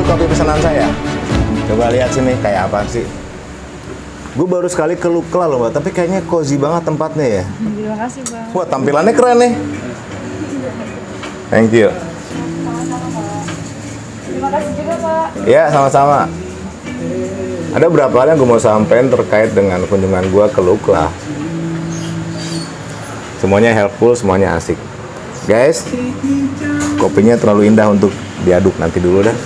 Kopi pesanan saya. Coba lihat sini kayak apa sih. Gue baru sekali ke Lukla loh Mbak, tapi kayaknya cozy banget tempatnya ya. Terima kasih Bang. Wah, tampilannya keren nih. Thank you. Sama-sama Pak. Terima kasih juga Pak. Ya, sama-sama. Ada beberapa hal yang gue mau sampaikan terkait dengan kunjungan gue ke Lukla. Semuanya helpful, semuanya asik. Guys, kopinya terlalu indah untuk diaduk, nanti dulu dah.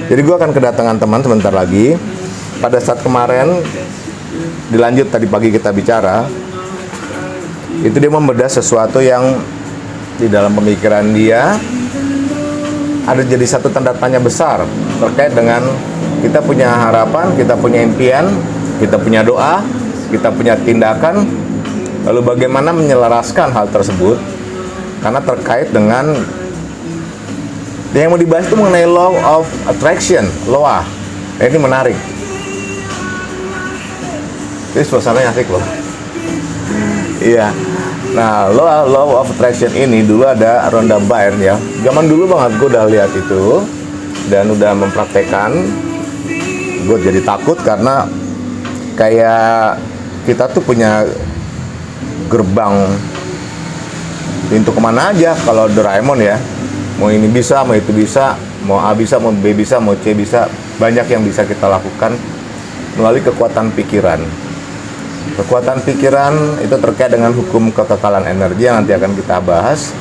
Jadi gue akan kedatangan teman sebentar lagi. Pada saat kemarin dilanjut tadi pagi kita bicara, itu dia membedah sesuatu yang di dalam pemikiran dia ada jadi satu tanda tanya besar terkait dengan kita punya harapan, kita punya impian, kita punya doa, kita punya tindakan, lalu bagaimana menyelaraskan hal tersebut, karena terkait dengan yang mau dibahas itu mengenai law of attraction, LOA. Ini menarik. Ini suasananya asik loh. Iya. Nah, law of attraction ini dulu ada Rhonda Byrne ya. Zaman dulu banget gue udah lihat itu dan udah mempraktekkan. Gue jadi takut karena kayak kita tuh punya gerbang pintu kemana aja kalau Doraemon ya. Mau ini bisa, mau itu bisa, mau A bisa, mau B bisa, mau C bisa. Banyak yang bisa kita lakukan melalui kekuatan pikiran. Kekuatan pikiran itu terkait dengan hukum kekekalan energi yang nanti akan kita bahas.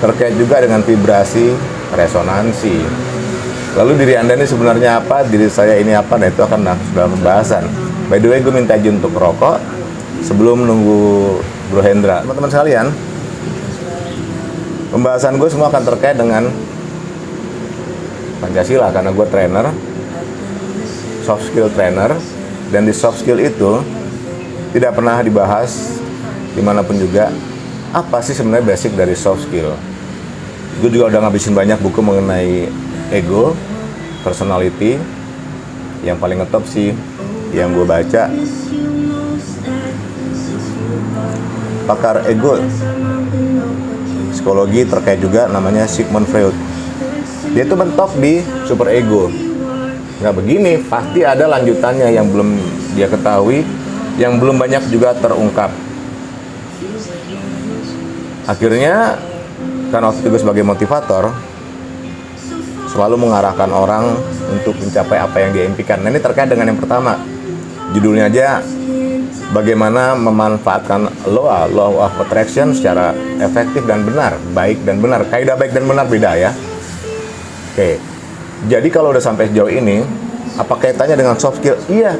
Terkait juga dengan vibrasi resonansi. Lalu diri Anda ini sebenarnya apa, diri saya ini apa, nah itu akan dalam pembahasan. By the way, gue minta izin untuk rokok sebelum nunggu Bro Hendra. Teman-teman sekalian, pembahasan gue semua akan terkait dengan Pancasila karena gue trainer, soft skill trainer, dan di soft skill itu tidak pernah dibahas dimanapun juga apa sih sebenarnya basic dari soft skill. Gue juga udah ngabisin banyak buku mengenai ego, personality. Yang paling ngetop sih yang gue baca pakar ego psikologi terkait juga namanya Sigmund Freud. Dia itu mentok di super ego. Nggak begini, pasti ada lanjutannya yang belum dia ketahui, yang belum banyak juga terungkap. Akhirnya, kan waktu itu sebagai motivator, selalu mengarahkan orang untuk mencapai apa yang dia impikan. Nah, ini terkait dengan yang pertama. Judulnya aja, bagaimana memanfaatkan law of attraction secara efektif dan benar, baik dan benar. Kaidah baik dan benar beda ya. Oke. Jadi kalau udah sampai sejauh ini, apa kaitannya dengan soft skill? Iya.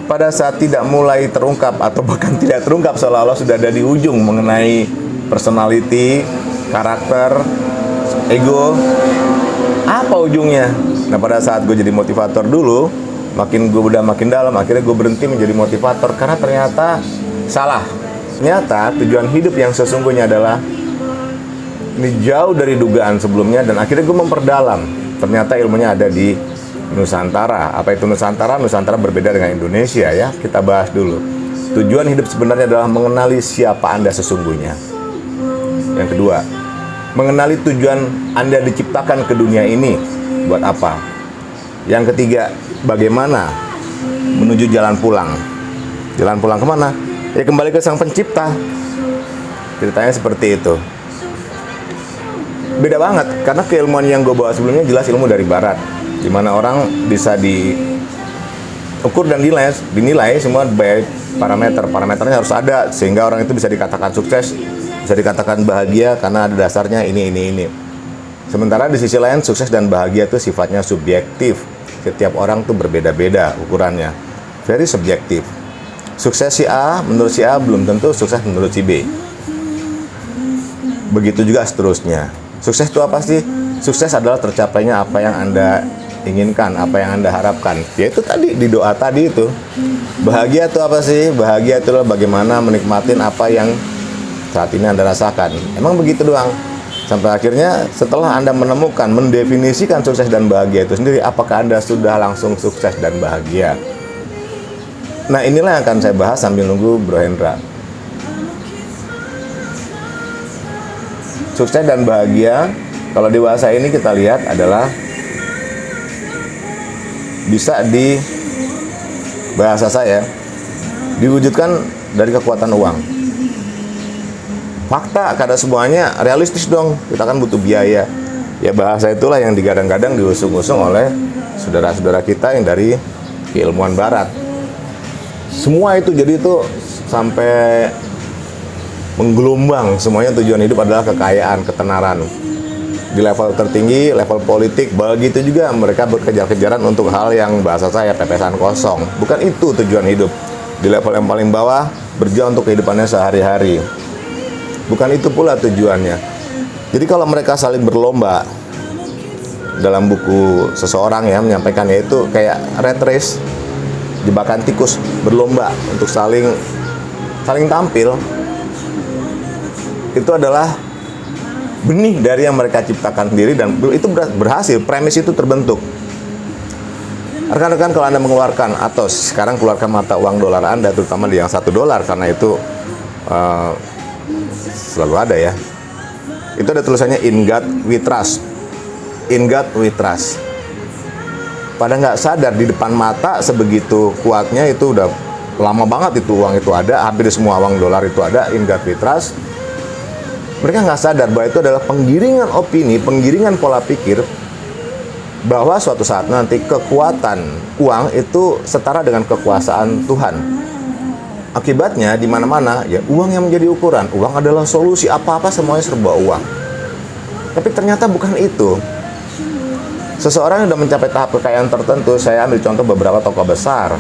Pada saat tidak mulai terungkap atau bahkan tidak terungkap seolah-olah sudah ada di ujung mengenai personality, karakter, ego. Apa ujungnya? Nah, pada saat gue jadi motivator dulu, makin gue udah makin dalam, akhirnya gue berhenti menjadi motivator karena ternyata salah. Ternyata tujuan hidup yang sesungguhnya adalah ini jauh dari dugaan sebelumnya, dan akhirnya gue memperdalam. Ternyata ilmunya ada di Nusantara. Apa itu Nusantara? Nusantara berbeda dengan Indonesia ya. Kita bahas dulu. Tujuan hidup sebenarnya adalah mengenali siapa Anda sesungguhnya. Yang kedua, mengenali tujuan Anda diciptakan ke dunia ini buat apa. Yang ketiga, bagaimana menuju jalan pulang. Jalan pulang kemana? Ya kembali ke sang pencipta. Ceritanya seperti itu. Beda banget, karena keilmuan yang gue bawa sebelumnya jelas ilmu dari barat, dimana orang bisa diukur dan dinilai semua by parameter. Parameternya harus ada, sehingga orang itu bisa dikatakan sukses, bisa dikatakan bahagia, karena ada dasarnya ini. Sementara di sisi lain, sukses dan bahagia itu sifatnya subjektif. Setiap orang tuh berbeda-beda ukurannya, very subjektif. Sukses si A menurut si A belum tentu sukses menurut si B. Begitu juga seterusnya. Sukses itu apa sih? Sukses adalah tercapainya apa yang Anda inginkan, apa yang Anda harapkan. Yaitu tadi di doa tadi itu. Bahagia itu apa sih? Bahagia itu adalah bagaimana menikmatin apa yang saat ini Anda rasakan. Emang begitu doang. Sampai akhirnya setelah Anda menemukan, mendefinisikan sukses dan bahagia itu sendiri, apakah Anda sudah langsung sukses dan bahagia? Nah, inilah yang akan saya bahas sambil nunggu Bro Hendra. Sukses dan bahagia, kalau di bahasa ini kita lihat adalah bisa di bahasa saya diwujudkan dari kekuatan uang. Fakta, kada semuanya realistis dong, kita kan butuh biaya. Ya bahasa itulah yang digadang-gadang diusung-usung oleh saudara-saudara kita yang dari keilmuan barat. Semua itu jadi itu sampai menggelombang, semuanya tujuan hidup adalah kekayaan, ketenaran. Di level tertinggi, level politik, begitu juga mereka berkejar-kejaran untuk hal yang bahasa saya pepesan kosong. Bukan itu tujuan hidup. Di level yang paling bawah, berjuang untuk kehidupannya sehari-hari. Bukan itu pula tujuannya. Jadi kalau mereka saling berlomba, dalam buku seseorang ya menyampaikan, yaitu kayak rat race, jebakan tikus, berlomba untuk saling tampil. Itu adalah benih dari yang mereka ciptakan sendiri dan itu berhasil, premis itu terbentuk. Rekan-rekan, kalau Anda mengeluarkan atau sekarang keluarkan mata uang dolar Anda, terutama di yang $1 karena itu selalu ada ya. Itu ada tulisannya In God We Trust. In God We Trust. Pada nggak sadar di depan mata sebegitu kuatnya, itu udah lama banget itu uang itu ada, hampir semua uang dolar itu ada, In God We Trust. Mereka nggak sadar bahwa itu adalah penggiringan opini, penggiringan pola pikir bahwa suatu saat nanti kekuatan uang itu setara dengan kekuasaan Tuhan. Akibatnya di mana-mana ya uang yang menjadi ukuran. Uang adalah solusi apa-apa, semuanya serba uang. Tapi ternyata bukan itu. Seseorang yang sudah mencapai tahap kekayaan tertentu, saya ambil contoh beberapa tokoh besar.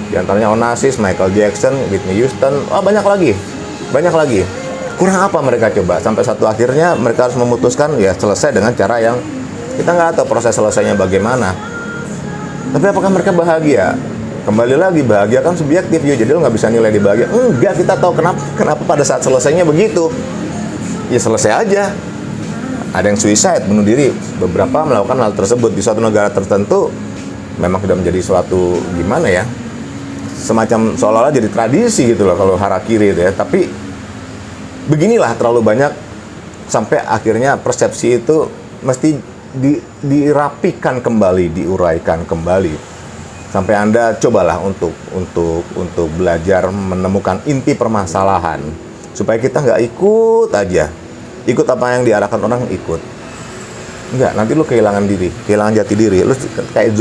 Di antaranya Onassis, Michael Jackson, Whitney Houston, banyak lagi. Kurang apa mereka coba? Sampai satu akhirnya mereka harus memutuskan ya selesai dengan cara yang kita nggak tahu proses selesainya bagaimana. Tapi apakah mereka bahagia? Kembali lagi, bahagia kan subjektif ya, jadi lo nggak bisa nilai di bahagia. Enggak, kita tahu kenapa pada saat selesainya begitu. Ya selesai aja. Ada yang suicide, bunuh diri. Beberapa melakukan hal tersebut di suatu negara tertentu. Memang sudah menjadi suatu gimana ya, semacam seolah-olah jadi tradisi gitu loh kalau harakiri itu ya. Tapi beginilah terlalu banyak sampai akhirnya persepsi itu mesti dirapikan kembali, diuraikan kembali. Sampai Anda cobalah untuk belajar menemukan inti permasalahan supaya kita nggak ikut apa yang diarahkan orang, ikut. Enggak, nanti lu kehilangan diri, kehilangan jati diri. Lu kayak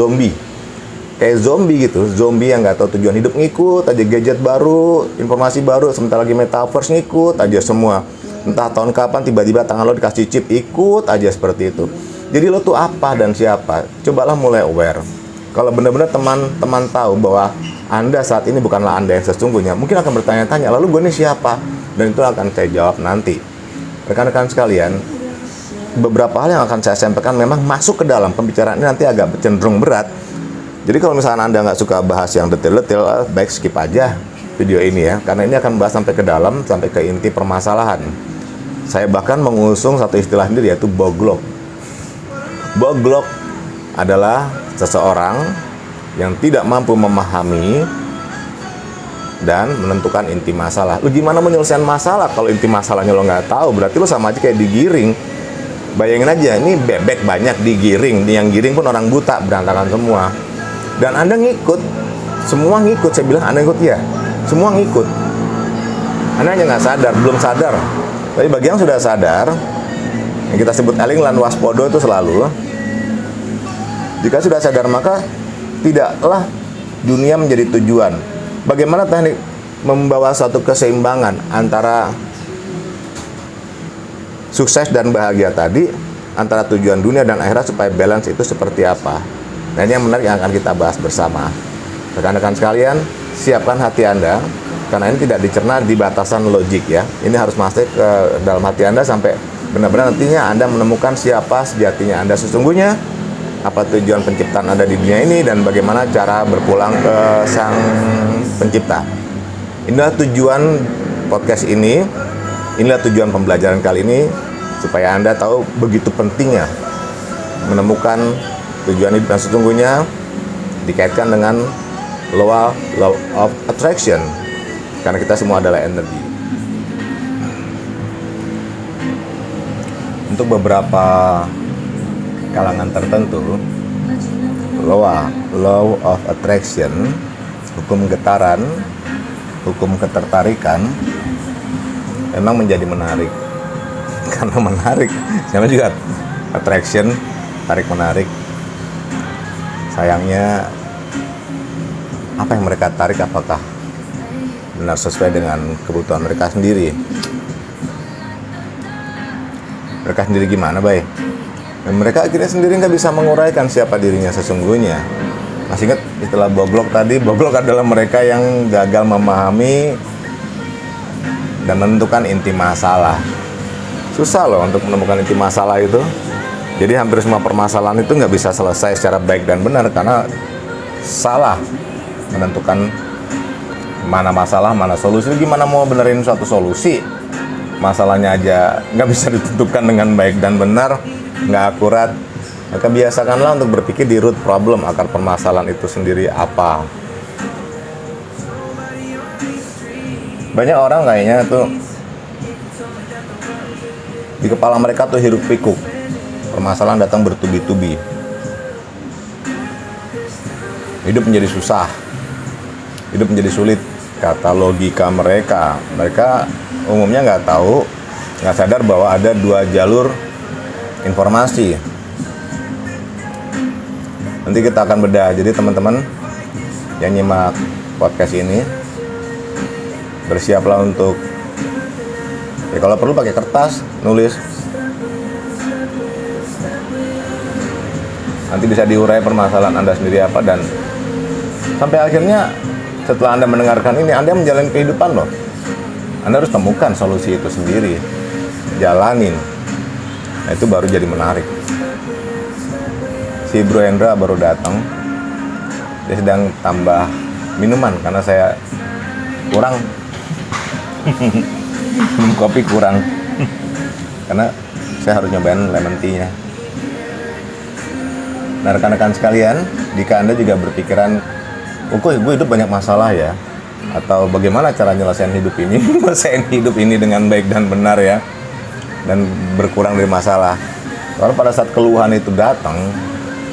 zombie gitu, zombie yang nggak tahu tujuan hidup, ngikut aja gadget baru, informasi baru, sebentar lagi metaverse, ngikut aja semua. Entah tahun kapan tiba-tiba tangan lo dikasih chip, ikut aja seperti itu. Jadi lo tuh apa dan siapa? Cobalah mulai aware. Kalau benar-benar teman-teman tahu bahwa Anda saat ini bukanlah Anda yang sesungguhnya, mungkin akan bertanya-tanya, lalu gue ini siapa? Dan itu akan saya jawab nanti. Rekan-rekan sekalian, beberapa hal yang akan saya sampaikan memang masuk ke dalam pembicaraan ini nanti agak cenderung berat. Jadi kalau misalnya Anda nggak suka bahas yang detail-detail, baik skip aja video ini ya, karena ini akan bahas sampai ke dalam, sampai ke inti permasalahan. Saya bahkan mengusung satu istilah sendiri, yaitu boglok. Boglok adalah seseorang yang tidak mampu memahami dan menentukan inti masalah. Lu gimana menyelesaikan masalah kalau inti masalahnya lo nggak tahu? Berarti lo sama aja kayak digiring. Bayangin aja, ini bebek banyak digiring, yang giring pun orang buta, berantakan semua. Dan Anda ngikut, semua ngikut. Saya bilang Anda ngikut ya, semua ngikut. Anda hanya nggak sadar, belum sadar. Tapi bagi yang sudah sadar, yang kita sebut eling lan waspodo itu selalu. Jika sudah sadar, maka tidaklah dunia menjadi tujuan. Bagaimana teknik membawa suatu keseimbangan antara sukses dan bahagia tadi, antara tujuan dunia dan akhirat supaya balance itu seperti apa? Nah, ini yang menarik yang akan kita bahas bersama. Rekan-rekan sekalian, siapkan hati Anda, karena ini tidak dicerna di batasan logik ya. Ini harus masuk ke dalam hati Anda sampai benar-benar nantinya Anda menemukan siapa sejatinya Anda sesungguhnya, apa tujuan penciptaan Anda di dunia ini, dan bagaimana cara berpulang ke Sang Pencipta. Inilah tujuan podcast ini, inilah tujuan pembelajaran kali ini, supaya Anda tahu begitu pentingnya menemukan tujuan hidup yang sesungguhnya dikaitkan dengan law of attraction, karena kita semua adalah energi. Untuk beberapa kalangan tertentu, law of attraction, hukum getaran, hukum ketertarikan memang menjadi menarik. Karena menarik, sama juga attraction, tarik menarik. Sayangnya apa yang mereka tarik apakah benar sesuai dengan kebutuhan mereka sendiri? Mereka sendiri gimana, Bay? Dan mereka akhirnya sendiri nggak bisa menguraikan siapa dirinya sesungguhnya. Masih ingat istilah boglok tadi? Boglok adalah mereka yang gagal memahami dan menentukan inti masalah. Susah loh untuk menemukan inti masalah itu. Jadi hampir semua permasalahan itu nggak bisa selesai secara baik dan benar karena salah menentukan mana masalah, mana solusi. Gimana mau benerin suatu solusi? Masalahnya aja nggak bisa ditentukan dengan baik dan benar, nggak akurat. Maka biasakanlah untuk berpikir di root problem, akar permasalahan itu sendiri apa. Banyak orang kayaknya tuh di kepala mereka tuh hiruk pikuk, permasalahan datang bertubi-tubi, hidup menjadi susah, hidup menjadi sulit. Kata logika mereka umumnya nggak tahu, nggak sadar bahwa ada dua jalur informasi. Nanti kita akan bedah. Jadi teman-teman yang nyimak podcast ini, bersiaplah untuk ya kalau perlu pakai kertas nulis. Nanti bisa diurai permasalahan Anda sendiri apa, dan sampai akhirnya setelah Anda mendengarkan ini, Anda menjalani kehidupan loh. Anda harus temukan solusi itu sendiri, jalanin. Nah, itu baru jadi menarik. Si Bro Hendra baru datang, dia sedang tambah minuman karena saya kurang minum kopi kurang karena saya harus nyobain lemon tea-nya. Nah, rekan-rekan sekalian, jika Anda juga berpikiran, gue hidup banyak masalah ya, atau bagaimana cara nyelesain hidup ini, nyelesain hidup ini dengan baik dan benar ya, dan berkurang dari masalah. Kalau pada saat keluhan itu datang,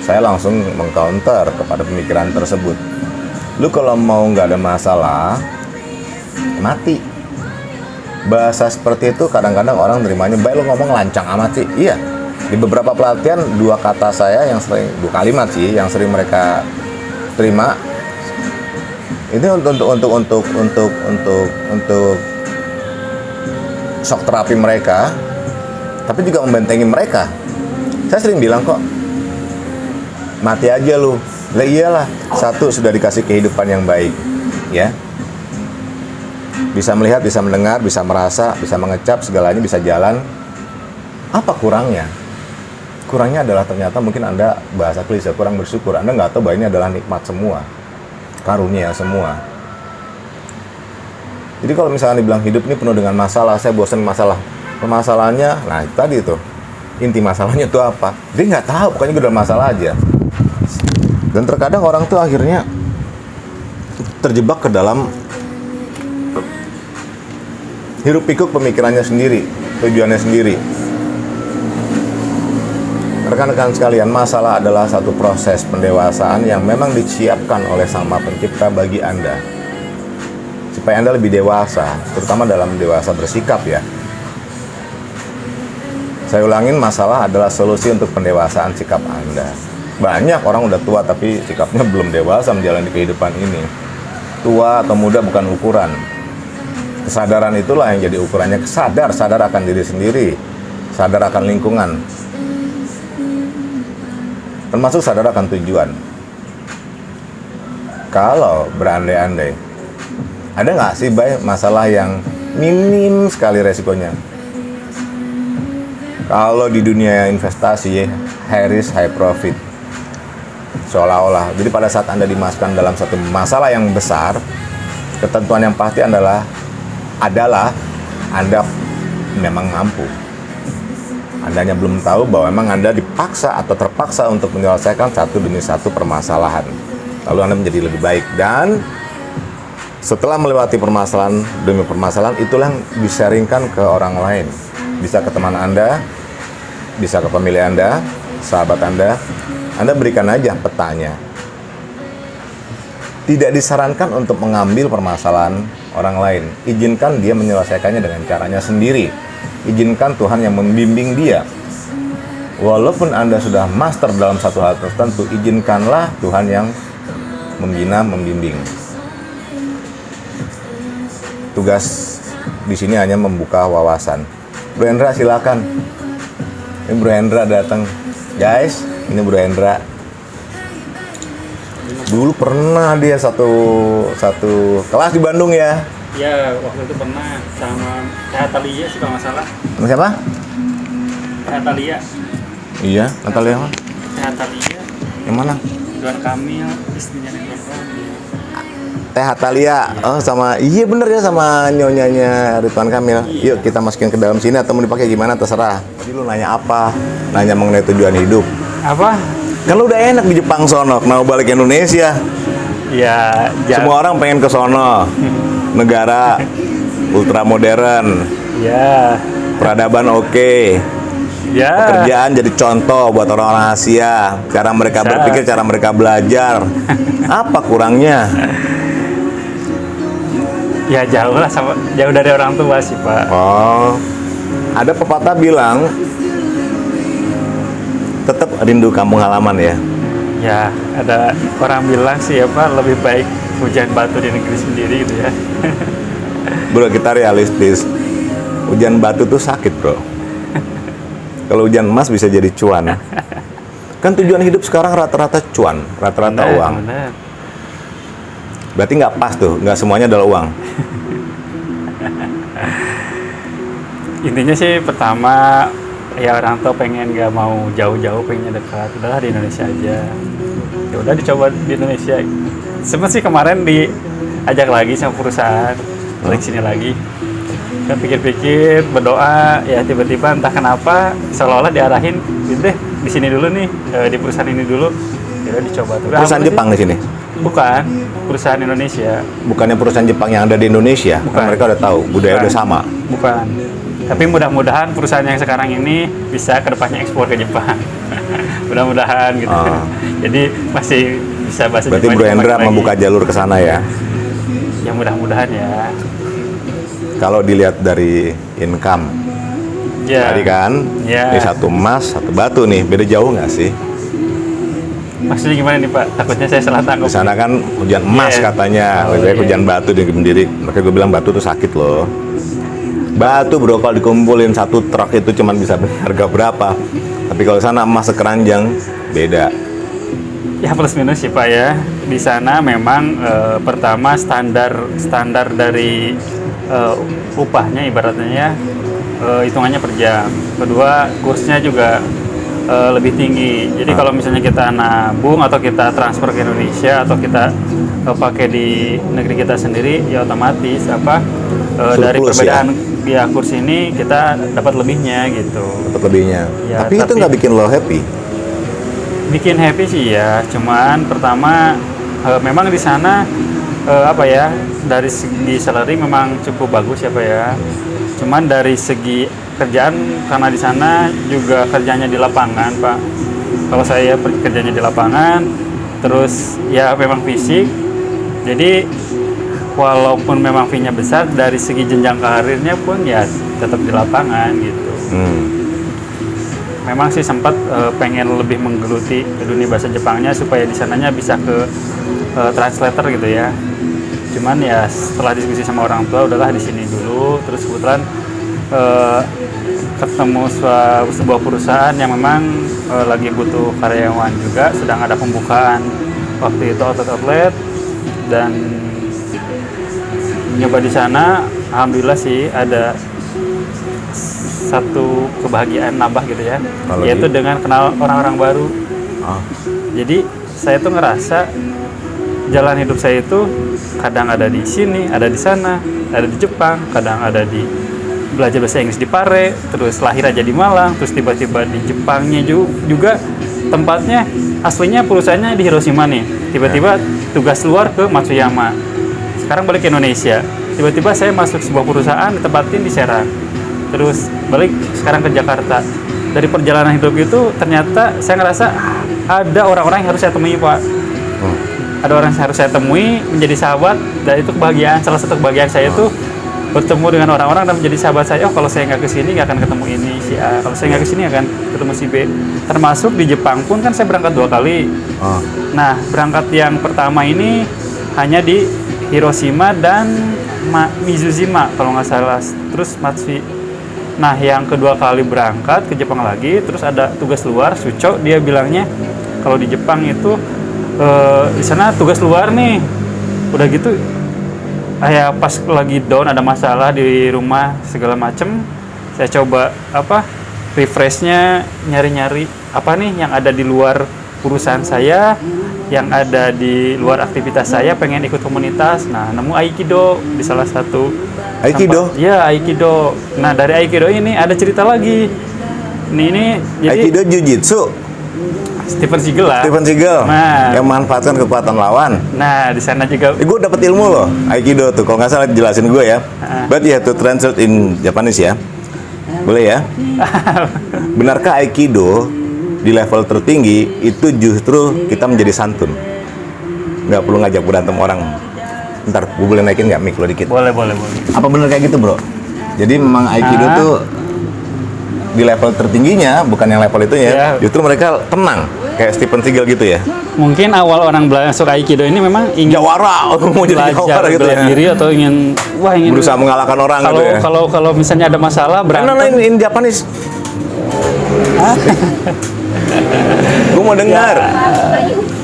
saya langsung mengcounter kepada pemikiran tersebut. Lu kalau mau nggak ada masalah, mati. Bahasa seperti itu kadang-kadang orang nerimanya, baik lu ngomong lancang amat sih. Iya, di beberapa pelatihan dua kata saya yang sering, dua kalimat sih yang sering mereka terima. Ini untuk shock terapi mereka, tapi juga membentengi mereka. Saya sering bilang kok, mati aja lu. Lah iyalah, satu sudah dikasih kehidupan yang baik, ya. Bisa melihat, bisa mendengar, bisa merasa, bisa mengecap, segalanya bisa jalan. Apa kurangnya? Kurangnya adalah ternyata mungkin Anda, bahasa klise, kurang bersyukur. Anda nggak tahu bahwa ini adalah nikmat semua, karunia semua. Jadi kalau misalnya dibilang hidup ini penuh dengan masalah, saya bosan masalah. Permasalahannya, nah itu tadi itu. Inti masalahnya itu apa? Dia nggak tahu, pokoknya gue udah masalah aja. Dan terkadang orang tuh akhirnya terjebak ke dalam hiruk pikuk pemikirannya sendiri, tujuannya sendiri. Rekan-rekan sekalian, masalah adalah satu proses pendewasaan yang memang disiapkan oleh Sang Maha Pencipta bagi Anda, supaya Anda lebih dewasa, terutama dalam dewasa bersikap ya. Saya ulangin, masalah adalah solusi untuk pendewasaan sikap Anda. Banyak orang udah tua tapi sikapnya belum dewasa menjalani kehidupan ini. Tua atau muda bukan ukuran. Kesadaran itulah yang jadi ukurannya. Sadar akan diri sendiri, sadar akan lingkungan, termasuk sadar akan tujuan. Kalau berandai-andai, ada nggak sih, Bay, masalah yang minim sekali resikonya? Kalau di dunia investasi, high risk, high profit. Seolah-olah. Jadi pada saat Anda dimasukkan dalam satu masalah yang besar, ketentuan yang pasti adalah Anda memang mampu. Anda hanya belum tahu bahwa memang Anda dipaksa atau terpaksa untuk menyelesaikan satu demi satu permasalahan. Lalu Anda menjadi lebih baik. Dan setelah melewati permasalahan demi permasalahan, itulah yang disaringkan ke orang lain. Bisa ke teman Anda, bisa ke pemilih Anda, sahabat Anda berikan aja petanya. Tidak disarankan untuk mengambil permasalahan orang lain. Izinkan dia menyelesaikannya dengan caranya sendiri. Izinkan Tuhan yang membimbing dia. Walaupun Anda sudah master dalam satu hal tertentu, izinkanlah Tuhan yang membina, membimbing. Tugas di sini hanya membuka wawasan. Bro Hendra, silakan. Ini Bro Hendra datang. Guys, ini Bro Hendra. Dulu pernah dia satu kelas di Bandung ya? Ya, waktu itu pernah sama Natalia sih kalau nggak salah. Sama siapa? Natalia. Iya, Natalia apa? Natalia. Yang mana? Ridwan Kamil, istrinya Ridwan Kamil. Teh Natalia. Oh, sama iya bener ya, sama nyonyanya Ridwan Kamil. Yuk kita masukin ke dalam sini atau mau dipakai gimana terserah. Jadi lu nanya apa? Nanya mengenai tujuan hidup. Apa? Kan lu udah enak di Jepang sono, kenapa balik ke Indonesia? Ya, Semua orang pengen ke sono. Negara ultra modern, Ya. peradaban oke. Ya. Pekerjaan jadi contoh buat orang-orang Asia. Cara mereka Bisa. berpikir, cara mereka belajar. Apa kurangnya? Ya jauh lah jauh dari orang tua sih, Pak. Oh, ada pepatah bilang tetap rindu kampung halaman ya. Ya, ada orang bilang sih ya, Pak, lebih baik hujan batu di negeri sendiri gitu ya. Bro, kita realistis. Hujan batu tuh sakit, bro. Kalau hujan emas bisa jadi cuan. Kan tujuan hidup sekarang rata-rata cuan, rata-rata Benar, uang. benar. Berarti nggak pas tuh, nggak semuanya adalah uang. Intinya sih pertama ya orang tua pengen nggak mau jauh-jauh, pengen dekat, udahlah di Indonesia aja. Ya udah dicoba di Indonesia. Sempet sih kemarin diajak lagi sama perusahaan balik sini lagi. Kan pikir-pikir, berdoa, ya tiba-tiba entah kenapa seolah-olah diarahin, gitu deh di sini dulu nih, di perusahaan ini dulu. Ya udah dicoba tuh. Perusahaan Jepang di sini. Bukan, perusahaan Indonesia. Bukannya perusahaan Jepang yang ada di Indonesia. Kan Bukan. mereka udah tahu, budaya udah sama. Bukan. Tapi mudah-mudahan perusahaan yang sekarang ini bisa kedepannya ekspor ke Jepang. Mudah-mudahan gitu. Ah. Jadi masih bisa bahasa Berarti Jepang Bro Hendra lagi. membuka jalur ke sana ya. Ya mudah-mudahan ya. Kalau dilihat dari income, Ya. tadi kan, Ya. ini satu emas, satu batu nih, beda jauh nggak sih? Maksudnya gimana nih, Pak? Takutnya saya salah tangkap. Di sana kan hujan emas Iya. katanya, Oh, lebih baik iya. hujan batu di sendiri. Makanya gue bilang batu tuh sakit loh. Batu bro, kalau dikumpulin satu truk itu cuma bisa harga berapa. Tapi kalau sana emas sekeranjang, beda. Ya plus minus sih, Pak ya. Di sana memang pertama standar dari upahnya ibaratnya ya, hitungannya per jam. Kedua, kursnya juga lebih tinggi. Jadi kalau misalnya kita nabung atau kita transfer ke Indonesia atau kita pakai di negeri kita sendiri, ya otomatis dari Surplus perbedaan ya kurs ini kita dapat lebihnya gitu. Dapat lebihnya. Ya, tapi itu tapi- nggak bikin lo happy. Bikin happy sih ya, cuman pertama memang di sana dari segi salary memang cukup bagus ya Pak ya. Cuman dari segi kerjaan, karena di sana juga kerjanya di lapangan Pak. Kalau saya kerjanya di lapangan, terus ya memang fisik. Jadi walaupun memang fee-nya besar, dari segi jenjang karirnya pun ya tetap di lapangan gitu. Memang sih sempat pengen lebih menggeluti dunia bahasa Jepangnya supaya di sananya bisa ke translator gitu ya. Cuman ya setelah diskusi sama orang tua, udahlah di sini dulu. Terus kebetulan ketemu sebuah perusahaan yang memang lagi butuh karyawan juga, sedang ada pembukaan waktu itu outlet dan nyoba di sana. Alhamdulillah sih ada satu kebahagiaan nambah gitu ya, Kalau yaitu dengan kenal orang-orang baru. Oh. Jadi saya tuh ngerasa jalan hidup saya itu kadang ada di sini, ada di sana, ada di Jepang, kadang ada di belajar bahasa Inggris di Pare, terus lahir aja di Malang, terus tiba-tiba di Jepangnya juga tempatnya aslinya perusahaannya di Hiroshima nih, tiba-tiba tugas luar ke Matsuyama, sekarang balik ke Indonesia, tiba-tiba saya masuk sebuah perusahaan ditempatin di Serang, terus balik sekarang ke Jakarta. Dari perjalanan hidup itu ternyata saya ngerasa ada orang-orang yang harus saya temui, Pak. Ada orang yang harus saya temui, menjadi sahabat, dan itu kebahagiaan. Salah satu kebahagiaan saya itu bertemu dengan orang-orang dan menjadi sahabat saya. Oh, kalau saya nggak kesini nggak akan ketemu ini si A, kalau saya nggak kesini akan ketemu si B. Termasuk di Jepang pun kan saya berangkat 2 kali. Nah, berangkat yang pertama ini hanya di Hiroshima dan Mizujima kalau nggak salah, terus Matsui. Nah, yang kedua kali berangkat ke Jepang lagi, terus ada tugas luar, Suco, dia bilangnya kalau di Jepang itu di sana tugas luar nih. Udah gitu, ya pas lagi down ada masalah di rumah segala macem, saya coba refreshnya, nyari-nyari apa nih yang ada di luar urusan saya, yang ada di luar aktivitas saya, pengen ikut komunitas. Nah, nemu Aikido di salah satu Aikido? Ya, Aikido. Nah, dari Aikido ini ada cerita lagi. Ini jadi Aikido Jiu-Jitsu. Steven Seagal lah. Steven Seagal. Nah. Yang memanfaatkan kekuatan lawan. Nah, di sana juga. Gue dapet ilmu loh, Aikido tuh. Kalau nggak salah jelasin gue ya. But you have to translate in Japanese ya. Boleh ya? Benarkah Aikido di level tertinggi itu justru kita menjadi santun? Nggak perlu ngajak berantem orang. Ntar, gue boleh naikin nggak mic lo dikit? Boleh. Apa bener kayak gitu, bro? Jadi memang Aikido tuh di level tertingginya, bukan yang level itu ya, justru mereka tenang, kayak Steven Seagal gitu ya. Mungkin awal orang masuk Aikido ini memang ingin Jawara, mau jadi jawara gitu ya. diri atau ingin Berusaha mengalahkan orang kalau gitu ya. kalau misalnya ada masalah berantem. In Japanese. Gue mau dengar.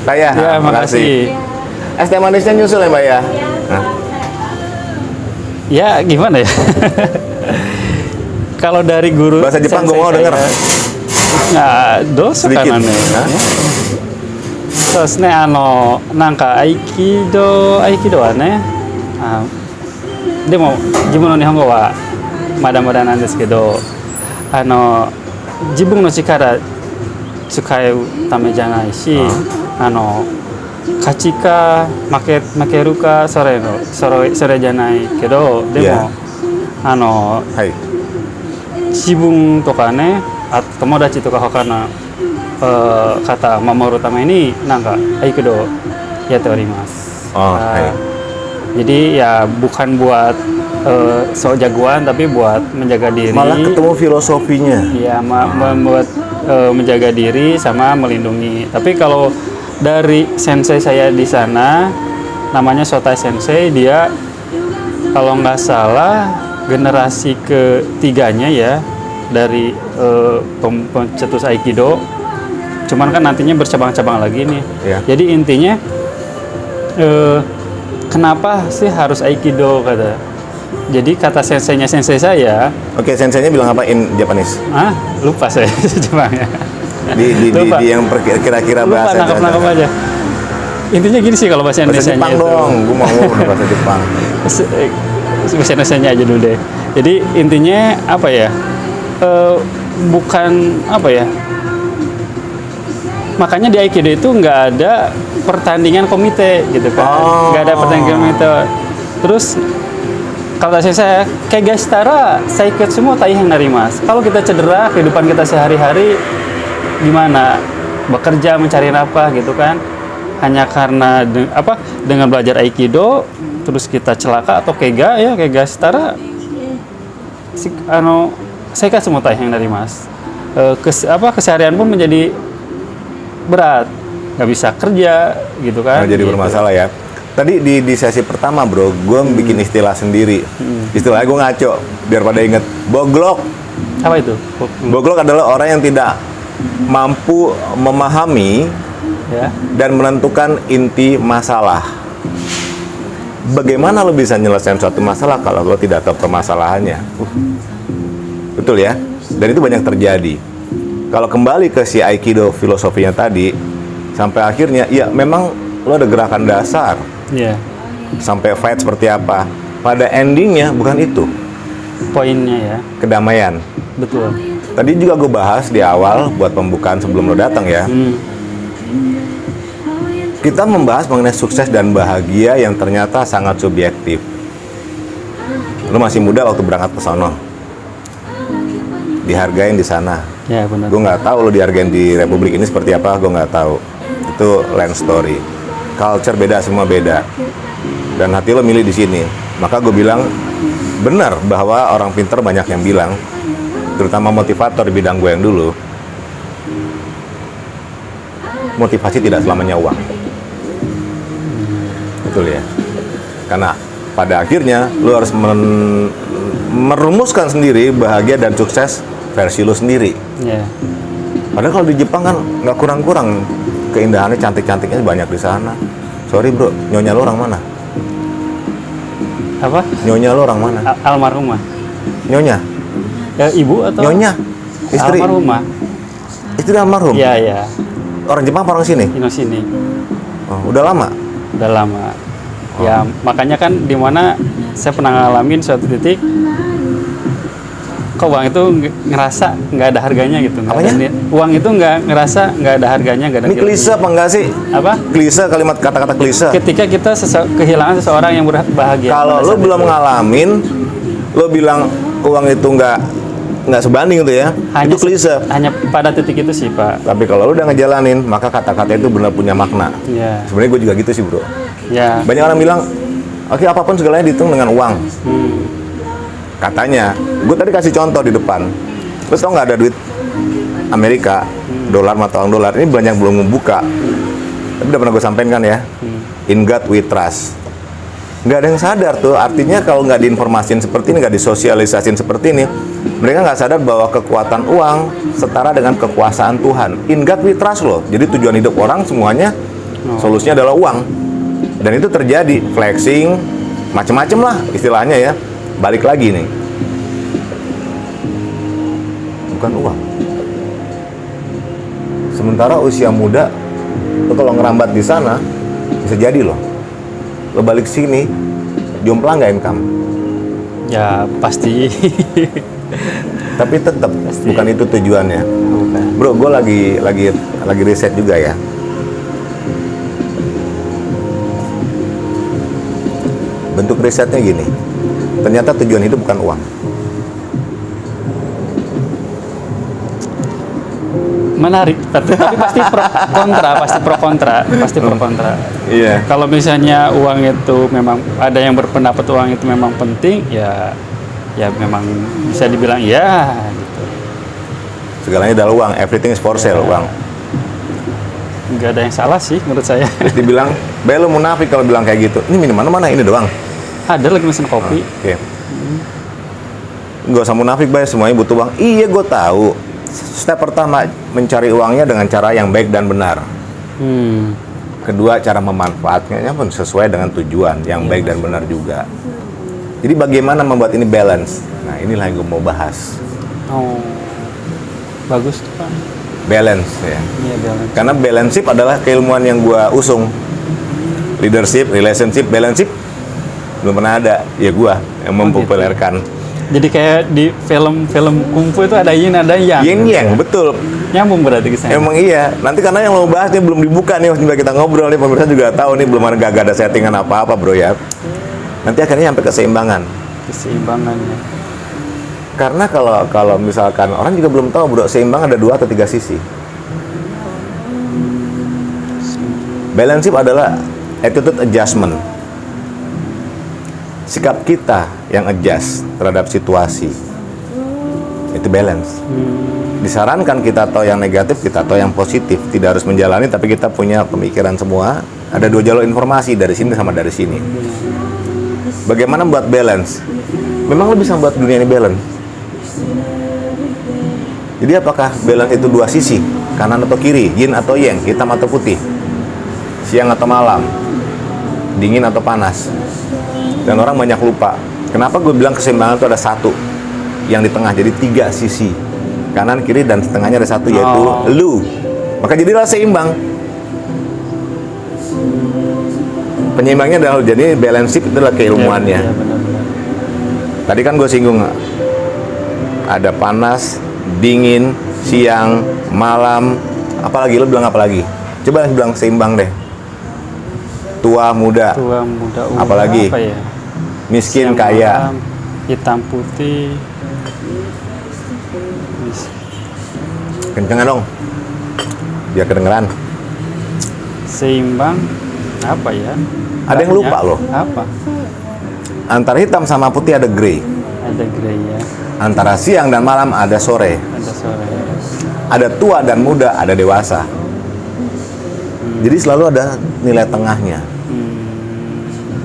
Saya, Ya, makasih. Es teh manisnya nyusul ya, Mbak ya? Nah. Ya, gimana ya? Kalau dari guru Bahasa Jepang gue mau denger. Nah, dosa Sedikit. kan aneh. Hah? Terus nih, Aikido wa ne, demo, jibu no nihongo wa mada-mada nan desu kedo, jibun no chikara tsukaeu tame janai shi, kachi ka makeru ka sore janai kedo, demo, Hai. 自分とかね、あと友達とか他の方を守るためになんか合気道やっております。Hai. Jadi ya bukan buat sok jagoan tapi buat menjaga diri. Malah ketemu filosofinya. Ya, membuat menjaga diri sama melindungi. Tapi kalau dari sensei saya di sana namanya Sotai Sensei, dia kalau nggak salah generasi ketiganya ya dari pencetus Aikido, cuman kan nantinya bercabang-cabang lagi nih. Ya. Jadi intinya kenapa sih harus Aikido kata? Jadi kata senseinya sensei saya. Oke, senseinya bilang apa in Japanese? Lupa saya Jepangnya. Di yang kira-kira Lupa, bahasa nangkap aja. Intinya gini sih kalau bahasa Indonesia Jepang dong, gue mau bahasa Jepang. Bahasa Indonesia aja dulu deh. Jadi intinya apa ya? Bukan apa ya? Makanya di Aikido itu nggak ada pertandingan komite gitu kan, nggak ada pertandingan komite. Terus kalau saya kayak gastara, saya ikut semua taiheng dari mas. Kalau kita cedera, kehidupan kita sehari-hari gimana? Bekerja mencari nafkah gitu kan? Hanya karena dengan belajar Aikido, terus kita celaka atau kega ya, kayak gastara. Saya kan semua taiheng dari mas. Keseharian pun menjadi berat, nggak bisa kerja gitu kan. Jadi bermasalah ya. Tadi di sesi pertama bro, gue bikin istilah sendiri. Istilahnya gue ngaco, biar pada inget. Boglok. Apa itu? Boglok adalah orang yang tidak mampu memahami Ya. dan menentukan inti masalah. Bagaimana lo bisa nyelesain suatu masalah kalau lo tidak tahu permasalahannya? Betul ya? Dan itu banyak terjadi. Kalau kembali ke si Aikido filosofinya tadi, sampai akhirnya, ya memang lo ada gerakan dasar, Iya. sampai fight seperti apa. Pada endingnya bukan itu, Poinnya ya. kedamaian. Betul. Tadi juga gue bahas di awal buat pembukaan sebelum lo datang ya. Kita membahas mengenai sukses dan bahagia yang ternyata sangat subjektif. Lo masih muda waktu berangkat ke sono, dihargain di sana. Ya benar. Gue nggak tahu lo dihargain di Republik ini seperti apa, gue nggak tahu. Itu land story. Culture beda, semua beda. Dan hati lo milih di sini. Maka gue bilang benar bahwa orang pinter banyak yang bilang, terutama motivator di bidang gue yang dulu, motivasi tidak selamanya uang. Betul ya. Karena pada akhirnya lo harus merumuskan sendiri bahagia dan sukses versi lo sendiri. Ya. Padahal kalau di Jepang kan nggak kurang-kurang keindahannya, cantik-cantiknya banyak di sana. Sorry bro, nyonya lo orang mana? Apa? Nyonya lo orang mana? Almarhumah. Nyonya? Ibu atau? Nyonya? Istri? Almarhumah. Istri almarhum? Iya, iya. Orang Jepang apa orang sini? Sini. Oh, udah lama? Udah lama. Ya, makanya kan di mana saya pernah ngalamin suatu titik kok uang itu ngerasa nggak ada harganya gitu. Apanya? Uang itu ngerasa nggak ada harganya, nggak ada Ini klise apa enggak sih? Apa? Klise, kalimat kata-kata klise. Ketika kita kehilangan seseorang yang bahagia. Kalau pada lo saat belum itu. ngalamin, lo bilang uang itu nggak sebanding gitu ya, itu klise. Hanya pada titik itu sih Pak. Tapi kalau lo udah ngejalanin, maka kata-kata itu benar punya makna. Ya, Sebenarnya gue juga gitu sih bro. ya. Banyak orang bilang, oke apapun segalanya dihitung dengan uang. Katanya, gue tadi kasih contoh di depan. Lo tau nggak ada duit Amerika, dolar mata uang dolar, ini banyak belum membuka. Tapi udah pernah gue sampaikan ya, in God we trust. Nggak ada yang sadar tuh, artinya kalau nggak diinformasin seperti ini, nggak disosialisasin seperti ini, mereka nggak sadar bahwa kekuatan uang setara dengan kekuasaan Tuhan. In God we trust loh, jadi tujuan hidup orang semuanya, solusinya adalah uang. Dan itu terjadi, flexing, macem-macem lah istilahnya ya. Balik lagi nih, bukan uang. Sementara usia muda, lo kalau ngerambat di sana bisa jadi loh. Lo balik sini, jomplang nggak income? Ya pasti. Tapi tetap Pasti. bukan itu tujuannya. Bukan. Bro, gue lagi riset juga ya. Bentuk risetnya gini. Ternyata tujuan hidup bukan uang. Menarik, tapi pasti pro kontra. Iya. Kalau misalnya uang itu memang ada yang berpendapat uang itu memang penting, ya memang bisa dibilang ya gitu. Segalanya adalah uang. Everything is for sale, uang. Nggak ada yang salah sih menurut saya. Terus dibilang, "Bay, lu munafik kalau bilang kayak gitu." Ini minuman mana? Ini doang. Ada lagi mesin kopi. Oke. Gak usah munafik, Bay, semuanya butuh uang. Iya, gue tahu. Step pertama, mencari uangnya dengan cara yang baik dan benar. Kedua, cara memanfaatkannya pun sesuai dengan tujuan yang baik dan benar juga. Jadi bagaimana membuat ini balance? Nah, inilah yang gue mau bahas. Oh, bagus tuh Pak. Balance ya. Iya balance. Karena balanceship adalah keilmuan yang gue usung. Leadership, relationship, balanceship belum pernah ada. Ya gue yang mempopulerkan. Jadi kayak di film-film kungfu itu ada yin ada yang. Yin yang, betul. Nyambung berarti ke sana. Emang iya. Nanti karena yang lo bahas nih belum dibuka nih, waktu kita ngobrol nih, pemirsa juga tahu nih belum gak ada settingan apa-apa bro ya. Nanti akhirnya sampai keseimbangan. Keseimbangannya. Karena kalau misalkan orang juga belum tahu bro, seimbang ada 2 atau 3 sisi. Balanceship adalah attitude adjustment. Sikap kita yang adjust terhadap situasi. Itu balance. Disarankan kita tahu yang negatif, kita tahu yang positif. Tidak harus menjalani, tapi kita punya pemikiran semua. Ada 2 jalur informasi, dari sini sama dari sini. Bagaimana membuat balance? Memang lo bisa membuat dunia ini balance. Jadi apakah balance itu 2 sisi? Kanan atau kiri? Yin atau yang? Hitam atau putih? Siang atau malam? Dingin atau panas? Dan orang banyak lupa. Kenapa gue bilang keseimbangan itu ada 1 yang di tengah, jadi 3 sisi. kanan kiri dan setengahnya ada satu yaitu Oh. lu. Maka jadilah seimbang. Penyeimbangnya adalah lu. Jadi balance itu adalah keilmuannya. Iya, benar-benar. Tadi kan gue singgung ada panas, dingin, siang, malam, apalagi lu bilang apalagi? Coba bilang seimbang deh. Tua, muda, Tua, muda, Apalagi? apa ya? miskin, Siang, kaya. malam, hitam putih. Kencengan dong. Biar kedengeran. Seimbang apa ya? Ada yang lupa Banyak. loh. Apa? Antara hitam sama putih ada grey. Ada grey ya, Antara siang dan malam ada sore. ada sore. Ada tua dan muda, ada dewasa. Jadi selalu ada nilai tengahnya.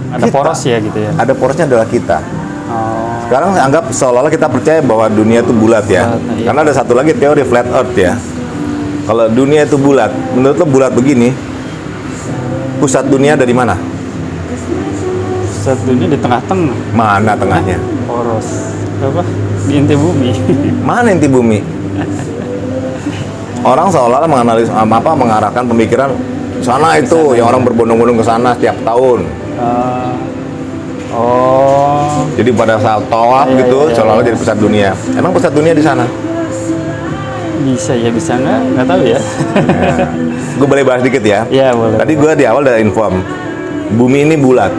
Ada Kita. poros ya gitu ya. Ada porosnya adalah kita. Oh, Sekarang anggap seolah-olah kita percaya bahwa dunia itu bulat ya. Bulat, iya. Karena ada satu lagi teori flat earth ya. Kalau dunia itu bulat, menurut lo bulat begini, pusat dunia dari mana? pusat dunia di tengah-tengah, Mana tengahnya? poros. Apa? Di inti bumi. Mana inti bumi? Orang seolah-olah mengarahkan pemikiran sana itu yang orang berbondong-bondong ke sana setiap tahun. Oh, Jadi pada saat tawaf Iya, gitu, iya, seolah-olah iya. jadi pusat dunia. Emang pusat dunia di sana? bisa ya, bisa nggak tahu ya. Gue boleh bahas dikit ya. Iya, boleh. Tadi gue di awal udah inform, bumi ini bulat.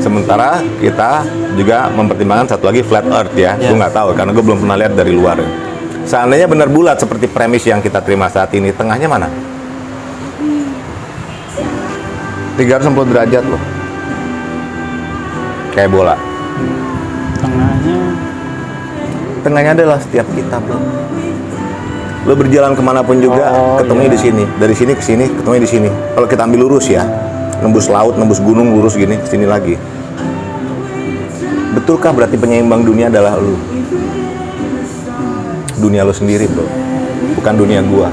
Sementara kita juga mempertimbangkan satu lagi flat earth ya. Iya. Gue nggak tahu karena gue belum pernah lihat dari luar. Seandainya benar bulat seperti premis yang kita terima saat ini, tengahnya mana? 360 derajat loh. Kayak bola. Tengahnya Tengahnya adalah setiap kita, bro. Lo berjalan kemanapun juga, Oh, ketemunya iya. di sini. Dari sini ke sini, ketemunya di sini. Kalau kita ambil lurus ya, nembus laut, nembus gunung, lurus gini, ke sini lagi. Betulkah berarti penyeimbang dunia adalah lo? Dunia lo sendiri, bro. Bukan dunia gua.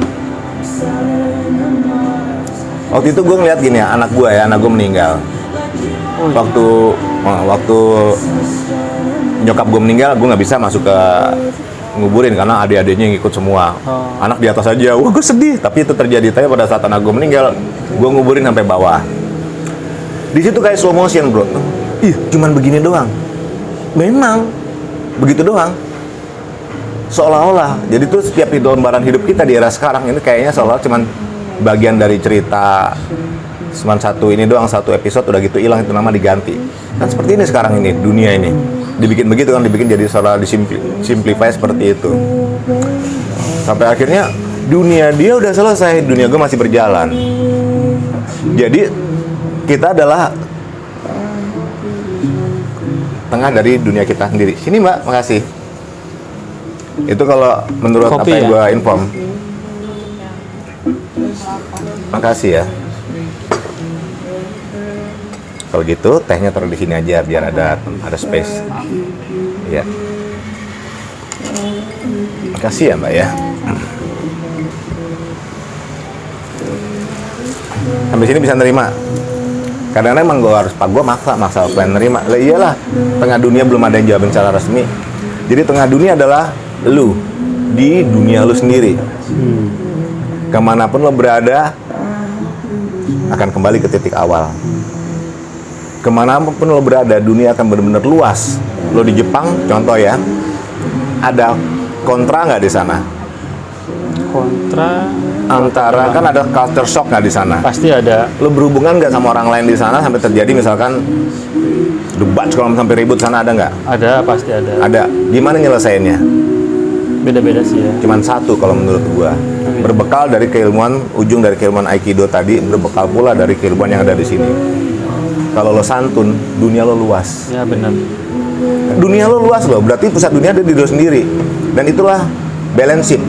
Waktu itu gue ngeliat gini ya, anak gue meninggal. Oh, iya. Waktu nyokap gue meninggal, gue nggak bisa masuk ke nguburin karena adik-adiknya ngikut semua. Oh. Anak di atas aja, wah gue sedih. Tapi itu terjadi. Tapi pada saat anak gue meninggal, gue nguburin sampai bawah. Di situ kayak slow motion, bro. Ih, cuman begini doang. Memang begitu doang. Seolah-olah. Jadi tuh setiap lembaran hidup kita di era sekarang ini kayaknya seolah cuman bagian dari cerita. Cuman satu ini doang, satu episode udah gitu hilang, itu nama diganti. Kan seperti ini sekarang ini, dunia ini. Dibikin begitu kan, dibikin jadi seolah disimplify seperti itu. Sampai akhirnya dunia dia udah selesai, dunia gue masih berjalan. Jadi kita adalah tengah dari dunia kita sendiri. Sini Mbak, makasih. Itu kalau menurut Kopi apa yang ya? gue inform. Makasih ya. Kalau gitu tehnya taruh di sini aja biar ada space. Ya. Makasih ya Mbak ya. Sampai sini bisa nerima. Kadang-kadang emang gue harus maksa pengen nerima. Lah iyalah, tengah dunia belum ada yang jawabin secara resmi. Jadi tengah dunia adalah lu di dunia lu sendiri. Kemanapun lo berada akan kembali ke titik awal. Kemanapun lo berada, dunia akan benar-benar luas. Lo di Jepang, contoh ya, ada kontra nggak di sana? kontra Antara kan ada culture shock nggak di sana? pasti ada. Lo berhubungan nggak sama orang lain di sana sampai terjadi misalkan debat kalau sampai ribut sana ada nggak? Ada, pasti ada. Ada. Gimana nyelesainnya? Beda-beda sih ya. Cuman satu kalau menurut gua. Berbekal dari keilmuan, ujung dari keilmuan Aikido tadi, berbekal pula dari keilmuan yang ada di sini. Kalau lo santun, dunia lo luas. Ya benar. Dunia lo luas loh, berarti pusat dunia ada di lo sendiri. Dan itulah balance sheet.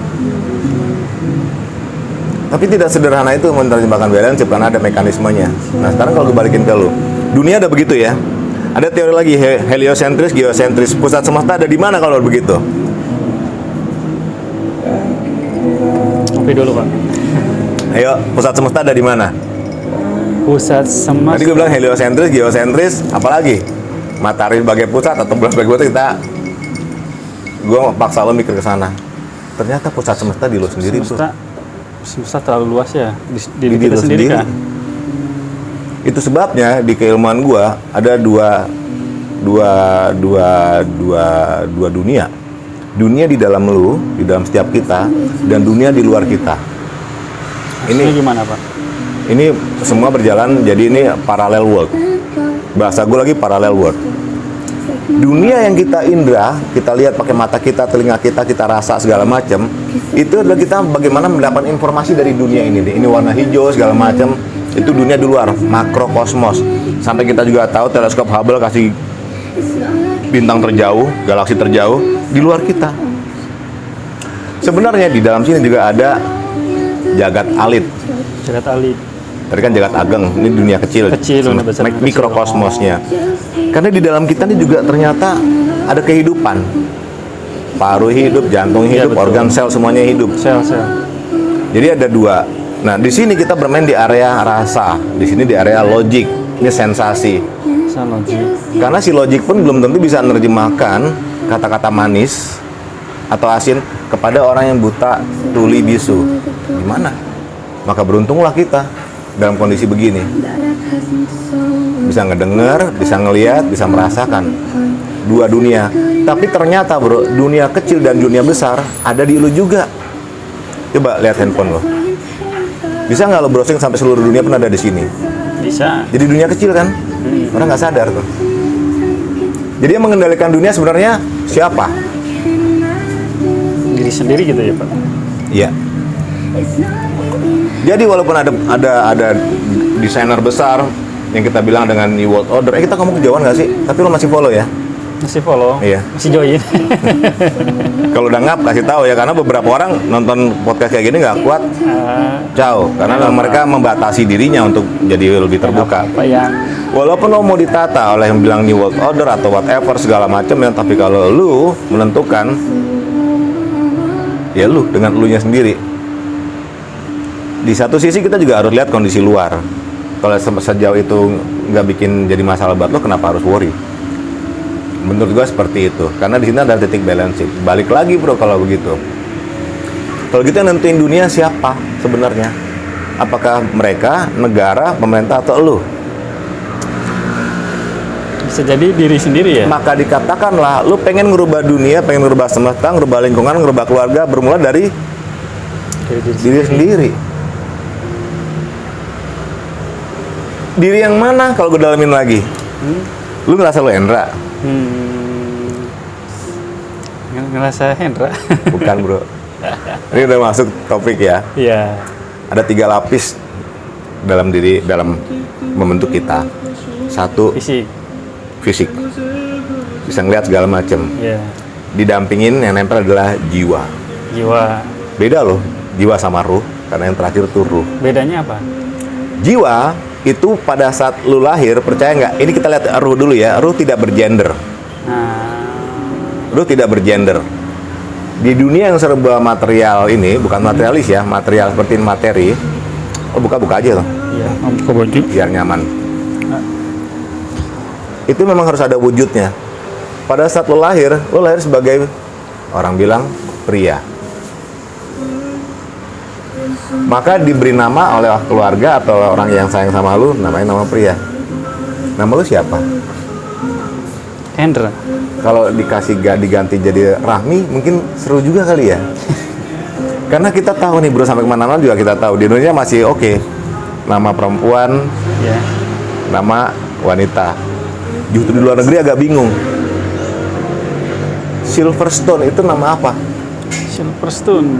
Tapi tidak sederhana itu menerjemahkan balance sheet karena ada mekanismenya. Nah sekarang kalau gue balikin ke lo, dunia ada begitu ya. Ada teori lagi, heliosentris, geosentris. Pusat semesta ada di mana kalau begitu? Kopi dulu Pak. Ayo, pusat semesta ada di mana? Pusat semesta. Tadi gue bilang heliosentris, geosentris, apalagi? Matahari sebagai pusat atau bulan sebagai pusat, gue paksa lo mikir ke sana. Ternyata pusat semesta di lo sendiri bro. Semesta terlalu luas ya di Di kita lo sendiri kan. Itu sebabnya di keilmuan gua ada dua dunia. Dunia di dalam lu, di dalam setiap kita, dan dunia di luar kita. Ini gimana Pak? Ini semua berjalan, jadi ini parallel world. Bahasa gue lagi parallel world. Dunia yang kita indra, kita lihat pakai mata kita, telinga kita, kita rasa segala macam, itu adalah kita bagaimana mendapat informasi dari dunia ini. Ini warna hijau segala macam, itu dunia di luar, makrokosmos. Sampai kita juga tahu teleskop Hubble kasih bintang terjauh, galaksi terjauh di luar kita. Sebenarnya di dalam sini juga ada jagat alit. Jagat alit. Tadi kan jagat ageng, ini dunia kecil, besar, mikrokosmosnya. Karena di dalam kita ini juga ternyata ada kehidupan. Paru hidup, jantung hidup, organ sel semuanya hidup. Sel-sel. Jadi ada dua. Nah, di sini kita bermain di area rasa, di sini di area logik, ini sensasi. Logik. Karena si logik pun belum tentu bisa menerjemahkan kata-kata manis atau asin kepada orang yang buta, tuli, bisu. Gimana? Maka beruntunglah kita dalam kondisi begini. Bisa ngedenger, bisa ngelihat, bisa merasakan dua dunia. Tapi ternyata bro, dunia kecil dan dunia besar ada di lu juga. Coba lihat handphone lo. Bisa nggak lo browsing sampai seluruh dunia pun ada di sini? Bisa. Jadi dunia kecil kan? Orang nggak sadar tuh. Jadi yang mengendalikan dunia sebenarnya siapa? Diri sendiri gitu ya Pak? Iya. Jadi walaupun ada desainer besar yang kita bilang dengan New World Order, kita ngomong kejauhan nggak sih? Tapi lo masih follow ya? Masih follow? Iya. Masih join? Kalau udah ngap kasih tahu ya, karena beberapa orang nonton podcast kayak gini nggak kuat, jauh, karena mereka membatasi dirinya untuk jadi lebih terbuka. Apa yang Walaupun lo mau ditata oleh yang bilang New World Order atau whatever segala macam ya, tapi kalau lu menentukan, ya lu dengan elunya sendiri. Di satu sisi kita juga harus lihat kondisi luar. Kalau sejauh itu nggak bikin jadi masalah buat lo, kenapa harus worry? Menurut gua seperti itu, karena di sini ada titik balancing. Balik lagi bro kalau begitu. Kalau gitu yang nentuin dunia siapa sebenarnya? Apakah mereka, negara, pemerintah, atau lu? bisa jadi diri sendiri ya? Maka dikatakanlah, lu pengen ngerubah dunia, pengen ngerubah semesta, ngerubah lingkungan, ngerubah keluarga, bermula dari diri sendiri. Diri yang mana kalau gue dalamin lagi? Lu ngerasa lu Hendra? Ngerasa Hendra? Bukan bro. Ini udah masuk topik ya. Iya. Ada 3 lapis dalam diri, dalam membentuk kita. 1, fisik. Bisa ngeliat segala macem. Iya. Didampingin yang nempel adalah jiwa. Beda loh, jiwa sama ruh. Karena yang terakhir tuh ruh. Bedanya apa? Jiwa itu pada saat lu lahir, percaya nggak? Ini kita lihat ruh dulu ya. Ruh tidak bergender. Ruh tidak bergender. Di dunia yang serba material ini, bukan materialis ya, material seperti materi. Oh, buka-buka aja loh. Iya, buka baju. Biar nyaman. Itu memang harus ada wujudnya. Pada saat lo lahir sebagai, orang bilang, pria. Maka diberi nama oleh keluarga atau orang yang sayang sama lu, namanya nama pria. Nama lu siapa? Hendra. Kalau diganti jadi Rahmi, mungkin seru juga kali ya. Karena kita tahu nih bro, sampai kemana-mana juga kita tahu. Di Indonesia masih oke. Nama perempuan, nama wanita. Justru di luar negeri agak bingung. Silverstone itu nama apa? Silverstone.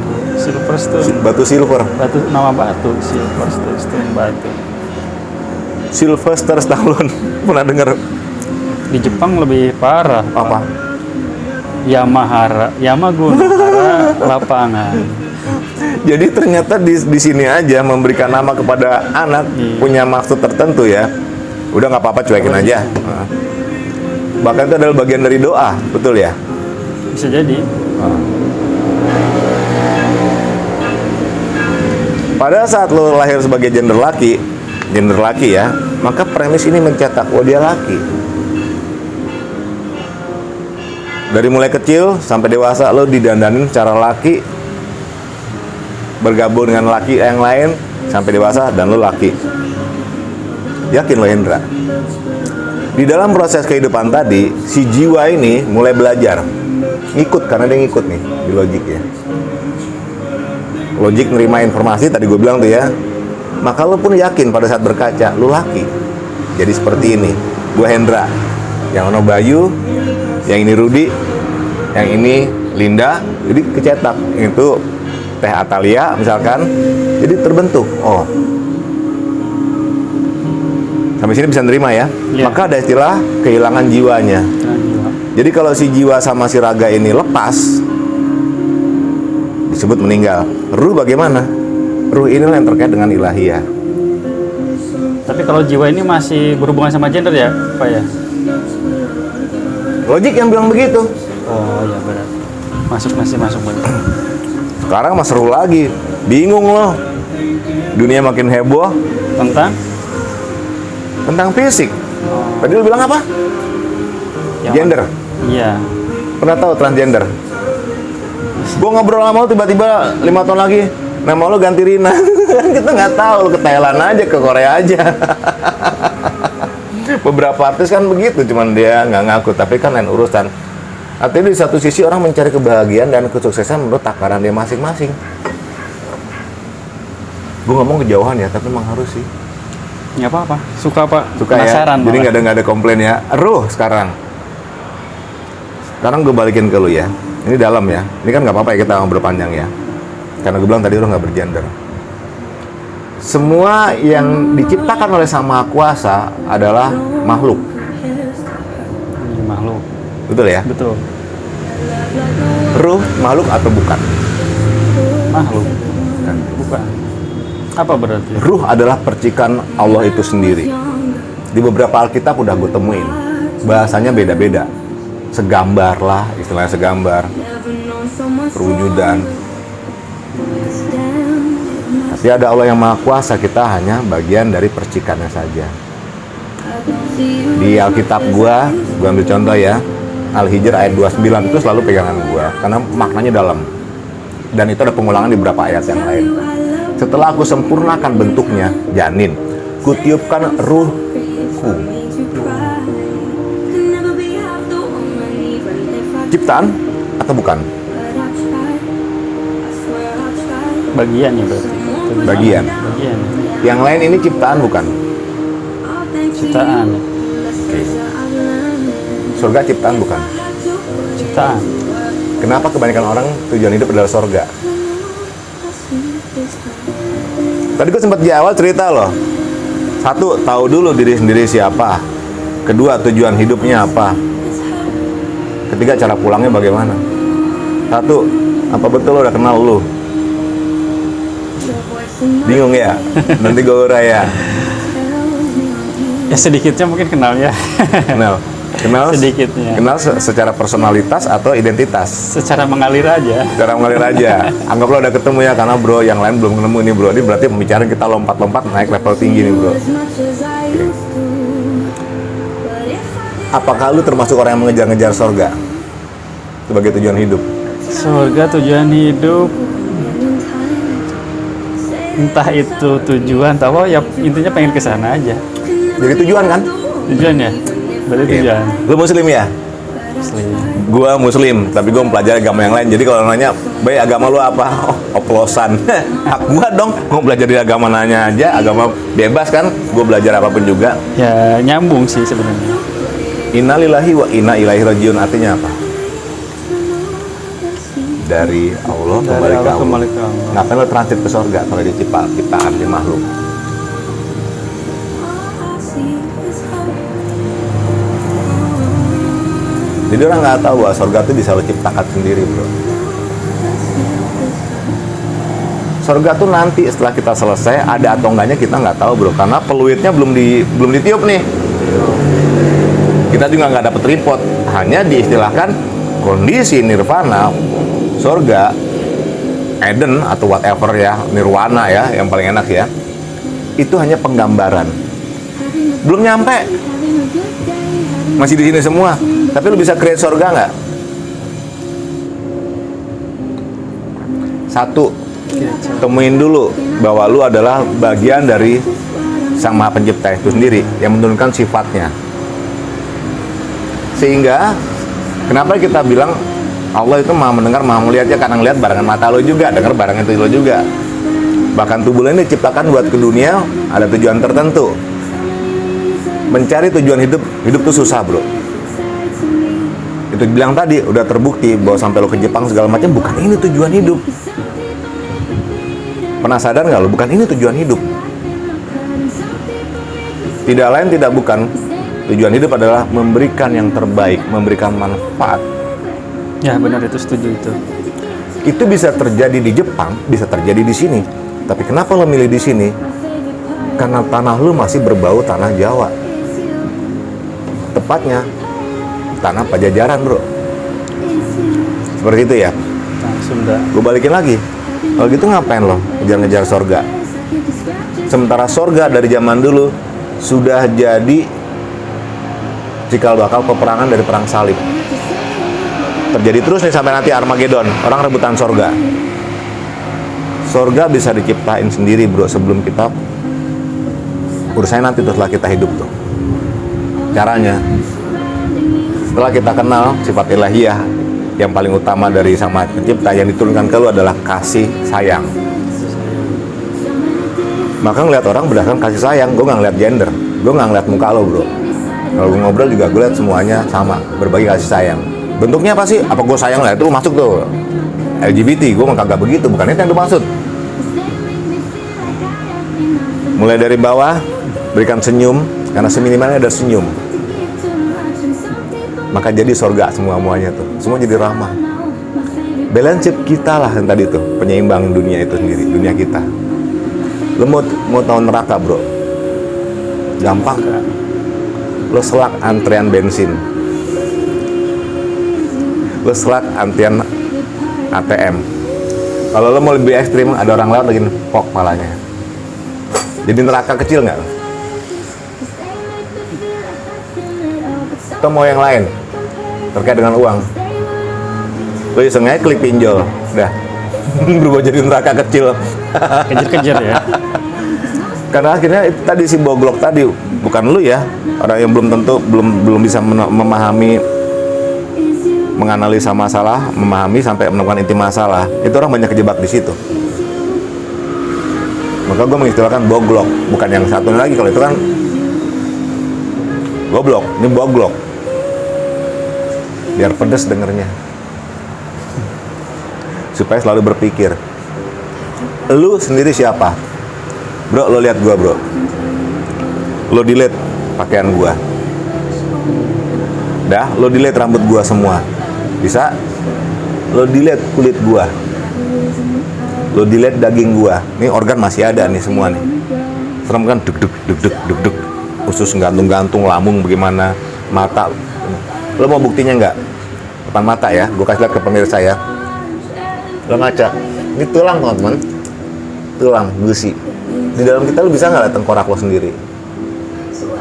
Batu silver. Nama batu. Silverstone batu. Sylvester Stallone. Pernah dengar? Di Jepang lebih parah. Apa? Yamaguhara lapangan. Jadi ternyata di sini aja memberikan nama kepada anak punya maksud tertentu ya. Udah nggak apa-apa, cuekin aja. Bahkan itu adalah bagian dari doa, betul ya? Bisa jadi. Pada saat lo lahir sebagai gender laki ya, maka premis ini mencetak, oh dia laki. Dari mulai kecil sampai dewasa lo didandanin secara laki, bergabung dengan laki yang lain sampai dewasa dan lo laki. Yakin lo Hendra? Di dalam proses kehidupan tadi, si jiwa ini mulai belajar. Ngikut, karena dia ngikut nih di logik ya. Logik nerima informasi, tadi gue bilang tuh ya. Maka lo pun yakin pada saat berkaca, lo laki. Jadi seperti ini. Gue Hendra. Yang ono Bayu, yang ini Rudi, yang ini Linda. Jadi kecetak. Itu Teh Atalia misalkan. Jadi terbentuk. Oh, sampai sini bisa nerima ya. Iya. Maka ada istilah kehilangan jiwanya. Jadi kalau si jiwa sama si raga ini lepas, disebut meninggal. Ruh bagaimana? Ruh inilah yang terkait dengan ilahiyah. Tapi kalau jiwa ini masih berhubungan sama gender ya, Pak ya? Logik yang bilang begitu. Oh ya benar. Masih masuk benar. Sekarang mas ruh lagi. Bingung loh. Dunia makin heboh tentang fisik. Tadi lu bilang apa? Yang Gender. Iya. Pernah tahu transgender? Gue ngobrol sama lu tiba-tiba 5 tahun lagi nama lu ganti Rina. Kita nggak tahu, ke Thailand aja, ke Korea aja. Beberapa artis kan begitu, cuman dia nggak ngaku, tapi kan lain urusan. Artinya di satu sisi orang mencari kebahagiaan dan kesuksesan menurut takaran dia masing-masing. Gue ngomong kejauhan ya, tapi memang harus sih. Nggak apa-apa. Suka Pak. Suka Penasaran ya. Jadi malah. nggak ada komplain ya. Ruh sekarang gue balikin ke lu ya. Ini dalam ya. Ini kan nggak apa-apa ya kita ngobrol panjang ya. Karena gue bilang tadi lu nggak bergender. Semua yang diciptakan oleh Sang Maha Kuasa adalah makhluk. Ini makhluk. Betul ya? Betul. Ruh makhluk atau bukan? Makhluk. Bukan. Apa berarti? Ruh adalah percikan Allah itu sendiri. Di beberapa Alkitab udah gue temuin. Bahasanya beda-beda. Segambar lah, istilahnya segambar. Perwujudan. Tapi ada Allah yang Maha Kuasa, kita hanya bagian dari percikannya saja. Di Alkitab gua ambil contoh ya. Al-Hijr ayat 29 itu selalu pegangan gua karena maknanya dalam. Dan itu ada pengulangan di beberapa ayat yang lain. Setelah aku sempurnakan bentuknya, janin, kutiupkan ruhku. Ciptaan atau bukan? Bagian ya berarti. Bagian. Bagian. Yang lain ini ciptaan bukan? Ciptaan. Surga ciptaan bukan? Ciptaan. Kenapa kebanyakan orang tujuan hidup adalah surga? Tadi gue sempat di awal cerita loh. Satu, tahu dulu diri sendiri siapa. Kedua, tujuan hidupnya apa. Ketiga, cara pulangnya bagaimana. Satu, apa betul lo udah kenal lu? Bingung ya? Nanti gue urai ya. Ya sedikitnya mungkin kenal ya. Kenal Sedikitnya. Kenal secara personalitas atau identitas? Secara mengalir aja. Secara mengalir aja. Anggap lo udah ketemu ya, karena bro yang lain belum ketemu nih bro. Ini berarti pembicaraan kita lompat-lompat naik level tinggi nih bro. Apakah lu termasuk orang yang mengejar-ngejar surga sebagai tujuan hidup? Surga tujuan hidup. Entah itu tujuan, tahu ya intinya pengen ke sana aja. Jadi tujuan kan? Tujuan ya? Berarti tujuan. Lu muslim ya? Muslim. Gua muslim, tapi gua mempelajari agama yang lain. Jadi kalau nanya, "Bay, agama lu apa?" Oh, oplosan. Hak gua dong, mau belajar di agama nanya aja, agama bebas kan? Gua belajar apapun juga. Ya nyambung sih sebenarnya. Innalillahi wa inna ilaihi rajiun artinya apa? Dari Allah kembali ke Allah. Kembali ke Allah. Ngapain lo transit ke surga kalau di ciptaan di makhluk? Jadi orang nggak tahu bahwa surga itu bisa lo ciptakan sendiri bro. Surga tuh nanti setelah kita selesai ada atau enggaknya kita nggak tahu bro, karena peluitnya belum ditiup nih. Kita juga nggak dapet report, hanya diistilahkan kondisi nirvana, surga, Eden atau whatever ya, nirwana ya, yang paling enak ya. Itu hanya penggambaran, belum nyampe, masih di sini semua. Tapi lu bisa create surga nggak? Satu, Temuin dulu bahwa lu adalah bagian dari Sang Maha Pencipta itu sendiri yang menurunkan sifatnya. Sehingga kenapa kita bilang Allah itu maha mendengar, maha melihat, ya karena ngeliat barangan mata lo juga, dengar barangan itu lo juga. Bahkan tubuh lo ini diciptakan buat ke dunia ada tujuan tertentu. Mencari tujuan hidup tuh susah, bro. Itu bilang tadi udah terbukti bahwa sampai lo ke Jepang segala macam bukan ini tujuan hidup. Pernah sadar nggak lo? Bukan ini tujuan hidup. Tidak lain tidak bukan. Tujuan hidup adalah memberikan yang terbaik, memberikan manfaat. Ya benar, itu setuju itu. Itu bisa terjadi di Jepang, bisa terjadi di sini. Tapi kenapa lo milih di sini? Karena tanah lo masih berbau tanah Jawa. Tepatnya tanah Pajajaran, bro. Seperti itu ya. Sunda. Gue balikin lagi. Kalau gitu ngapain lo ngejar-ngejar sorga? Sementara sorga dari zaman dulu sudah jadi cikal bakal peperangan dari perang salib. Terjadi terus nih sampai nanti Armageddon, orang rebutan sorga. Sorga bisa diciptain sendiri, bro, sebelum kita urusannya nanti setelah kita hidup tuh. Caranya, setelah kita kenal sifat ilahiyah yang paling utama dari Sang Maha Pencipta, yang diturunkan ke lu adalah kasih sayang. Maka ngeliat orang berdasarkan kasih sayang, gue nggak ngeliat gender, gue nggak ngeliat muka lo, bro. Kalau gue ngobrol juga gue liat semuanya sama, berbagi kasih sayang. Bentuknya apa sih? Apa gue sayang lah, itu lu masuk tuh LGBT, gue mah kagak begitu, bukan itu yang lu maksud. Mulai dari bawah, berikan senyum, karena seminimalnya ada senyum. Maka jadi sorga semua-muanya tuh, semua jadi ramah. Balance kita lah yang tadi tuh, penyeimbang dunia itu sendiri, dunia kita. Lo mau tahu neraka, bro? Gampang kan? Lo selak antrian bensin, lo selak antrian ATM. Kalau lo mau lebih ekstrim, ada orang lewat lagi nepok palanya. Jadi neraka kecil nggak? Atau mau yang lain terkait dengan uang? Lo iseng aja klik pinjol, udah berubah jadi neraka kecil. Kejar-kejar ya. Karena akhirnya itu tadi si boglok tadi, bukan lu ya, orang yang belum bisa memahami, menganalisa masalah, memahami sampai menemukan inti masalah. Itu orang banyak kejebak di situ. Maka gue mengistilahkan boglok, bukan yang satu lagi. Kalau itu kan goblok, ini boglok. Biar pedes dengernya. Supaya selalu berpikir, lu sendiri siapa? Bro, lo lihat gua, bro. Lo delete pakaian gua. Dah, lo delete rambut gua semua. Bisa? Lo delete kulit gua. Lo delete daging gua. Nih organ masih ada nih semua nih. Serem kan? Deg-deg. Usus gantung-gantung, lambung bagaimana, mata. Lo mau buktinya nggak? Depan mata ya, gua kasih lihat ke pemirsa ya. Lo ngaca. Ini tulang, teman-teman. Tulang, gusi. Di dalam kita lo bisa nggak lihat tengkorak lo sendiri?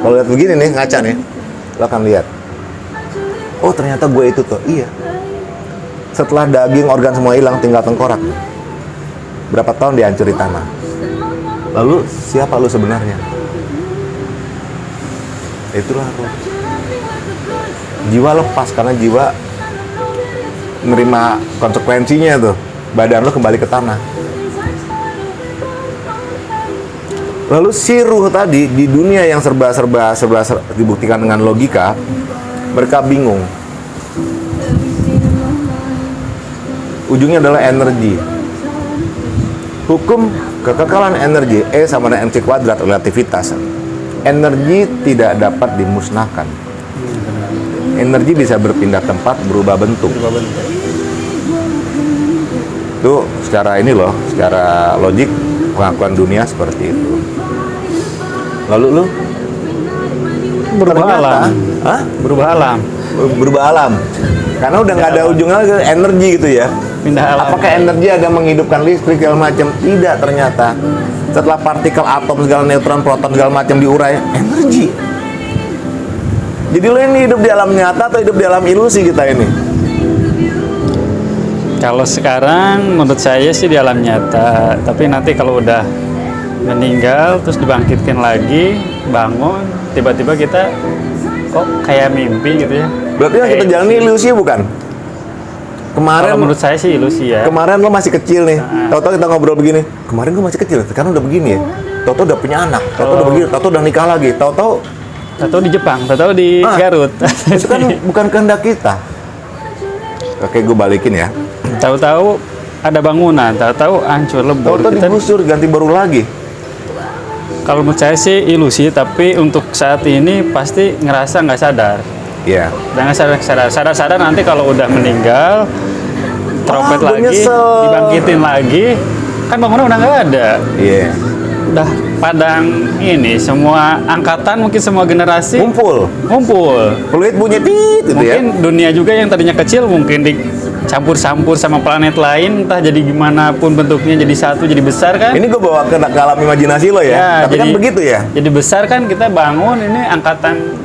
Kalau lihat begini nih, ngaca nih, lo akan lihat, oh ternyata gue itu tuh. Iya. Setelah daging, organ semua hilang, tinggal tengkorak. Berapa tahun dihancuri tanah? Lalu siapa lo sebenarnya? Itulah lo. Jiwa lepas karena jiwa menerima konsekuensinya tuh. Badan lo kembali ke tanah. Lalu si ruh tadi di dunia yang serba dibuktikan dengan logika, mereka bingung. Ujungnya adalah energi. Hukum kekekalan energi E sama dengan MC kuadrat, relativitas. Energi tidak dapat dimusnahkan. Energi bisa berpindah tempat, berubah bentuk. Itu secara ini loh, secara logik pengakuan dunia seperti itu. Lalu lu Berubah alam. Hah? Berubah alam. Berubah alam. Karena udah nggak ada ujungnya lagi, energi gitu ya. Pindah alam. Apakah energi ada menghidupkan listrik segala macam? Tidak ternyata. Setelah partikel, atom, segala neutron, proton segala macam diurai, energi. Jadi lo ini hidup di alam nyata atau hidup di alam ilusi kita ini? Kalau sekarang menurut saya sih di alam nyata, tapi nanti kalau udah meninggal terus dibangkitkan lagi, bangun, tiba-tiba kita kok kayak mimpi gitu ya. Berarti yang kita jalani ilusi bukan? Kemarin Kalau menurut saya sih ilusi ya. Kemarin lo masih kecil nih, tahu-tahu kita ngobrol begini. Kemarin gue masih kecil, sekarang udah begini ya. Tahu-tahu udah punya anak, tahu-tahu udah begini, tahu-tahu udah nikah lagi, tahu-tahu Tahu di Jepang, tahu di Garut. itu kan bukan kehendak kita. Oke, gue balikin ya. Tahu-tahu ada bangunan, tahu-tahu hancur lebur. Tahu-tahu Kita- digusur, ganti baru lagi. Kalau menurut saya sih ilusi, tapi untuk saat ini pasti ngerasa nggak sadar. Iya. Dan nggak sadar nanti kalau udah meninggal, teropet gue lagi, nyesel. dibangkitin lagi, kan bangunan udah nggak ada. Iya. Udah padang ini, semua angkatan mungkin semua generasi Ngumpul. ngumpul. Peluit bunyi tit gitu ya. Mungkin dunia juga yang tadinya kecil mungkin dicampur-campur sama planet lain, entah jadi gimana pun bentuknya jadi satu, jadi besar kan. Ini gue bawa ke alam imajinasi lo ya. Tapi kan begitu ya. Jadi besar kan kita bangun ini angkatan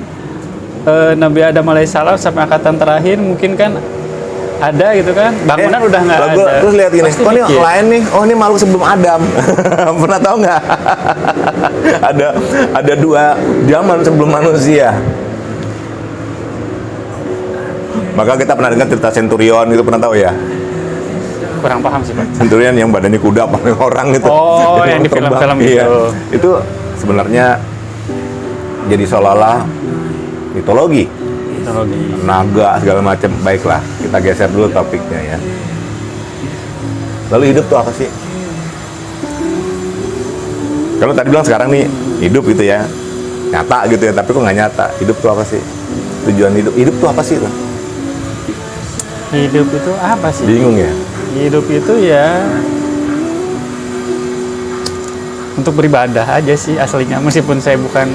Nabi Adam alaihissalam sampai angkatan terakhir mungkin kan ada gitu kan. Bangunan udah nggak Lah, ada. gua terus lihat gini, Pasti kok ini mikir. lain nih, oh ini makhluk sebelum Adam. Pernah tahu nggak? ada dua zaman sebelum manusia. Maka kita pernah dengar cerita Centurion itu, pernah tahu ya? Kurang paham sih Pak. Centurion yang badannya kuda pakai orang itu. Oh, yang di terbang. film-film Iya. gitu. Itu sebenarnya jadi seolah-olah mitologi, Teknologi. naga segala macam. Baiklah, kita geser dulu topiknya ya. Lalu hidup tuh apa sih? Kalau tadi bilang sekarang nih hidup gitu ya, nyata gitu ya, tapi kok nggak nyata. Hidup tuh apa sih? Tujuan hidup, hidup tuh apa sih tuh? Hidup itu apa sih? Bingung ya? Hidup itu ya untuk beribadah aja sih aslinya, meskipun saya bukan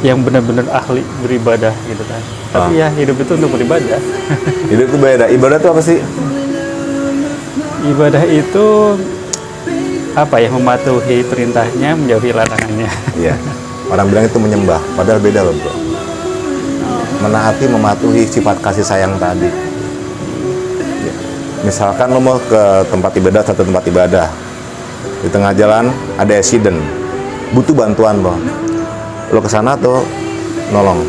yang benar-benar ahli beribadah gitu kan. Tapi ya hidup itu untuk beribadah. Hidup tuh beda. Ibadah tuh apa sih? Ibadah itu apa ya, mematuhi perintahnya, menjauhi larangannya. Iya. Orang bilang itu menyembah, padahal beda loh bro. Menaati, mematuhi sifat kasih sayang tadi. Ya. Misalkan lo mau ke tempat ibadah, satu tempat ibadah, di tengah jalan ada accident, butuh bantuan lo. Lo kesana tuh nolong.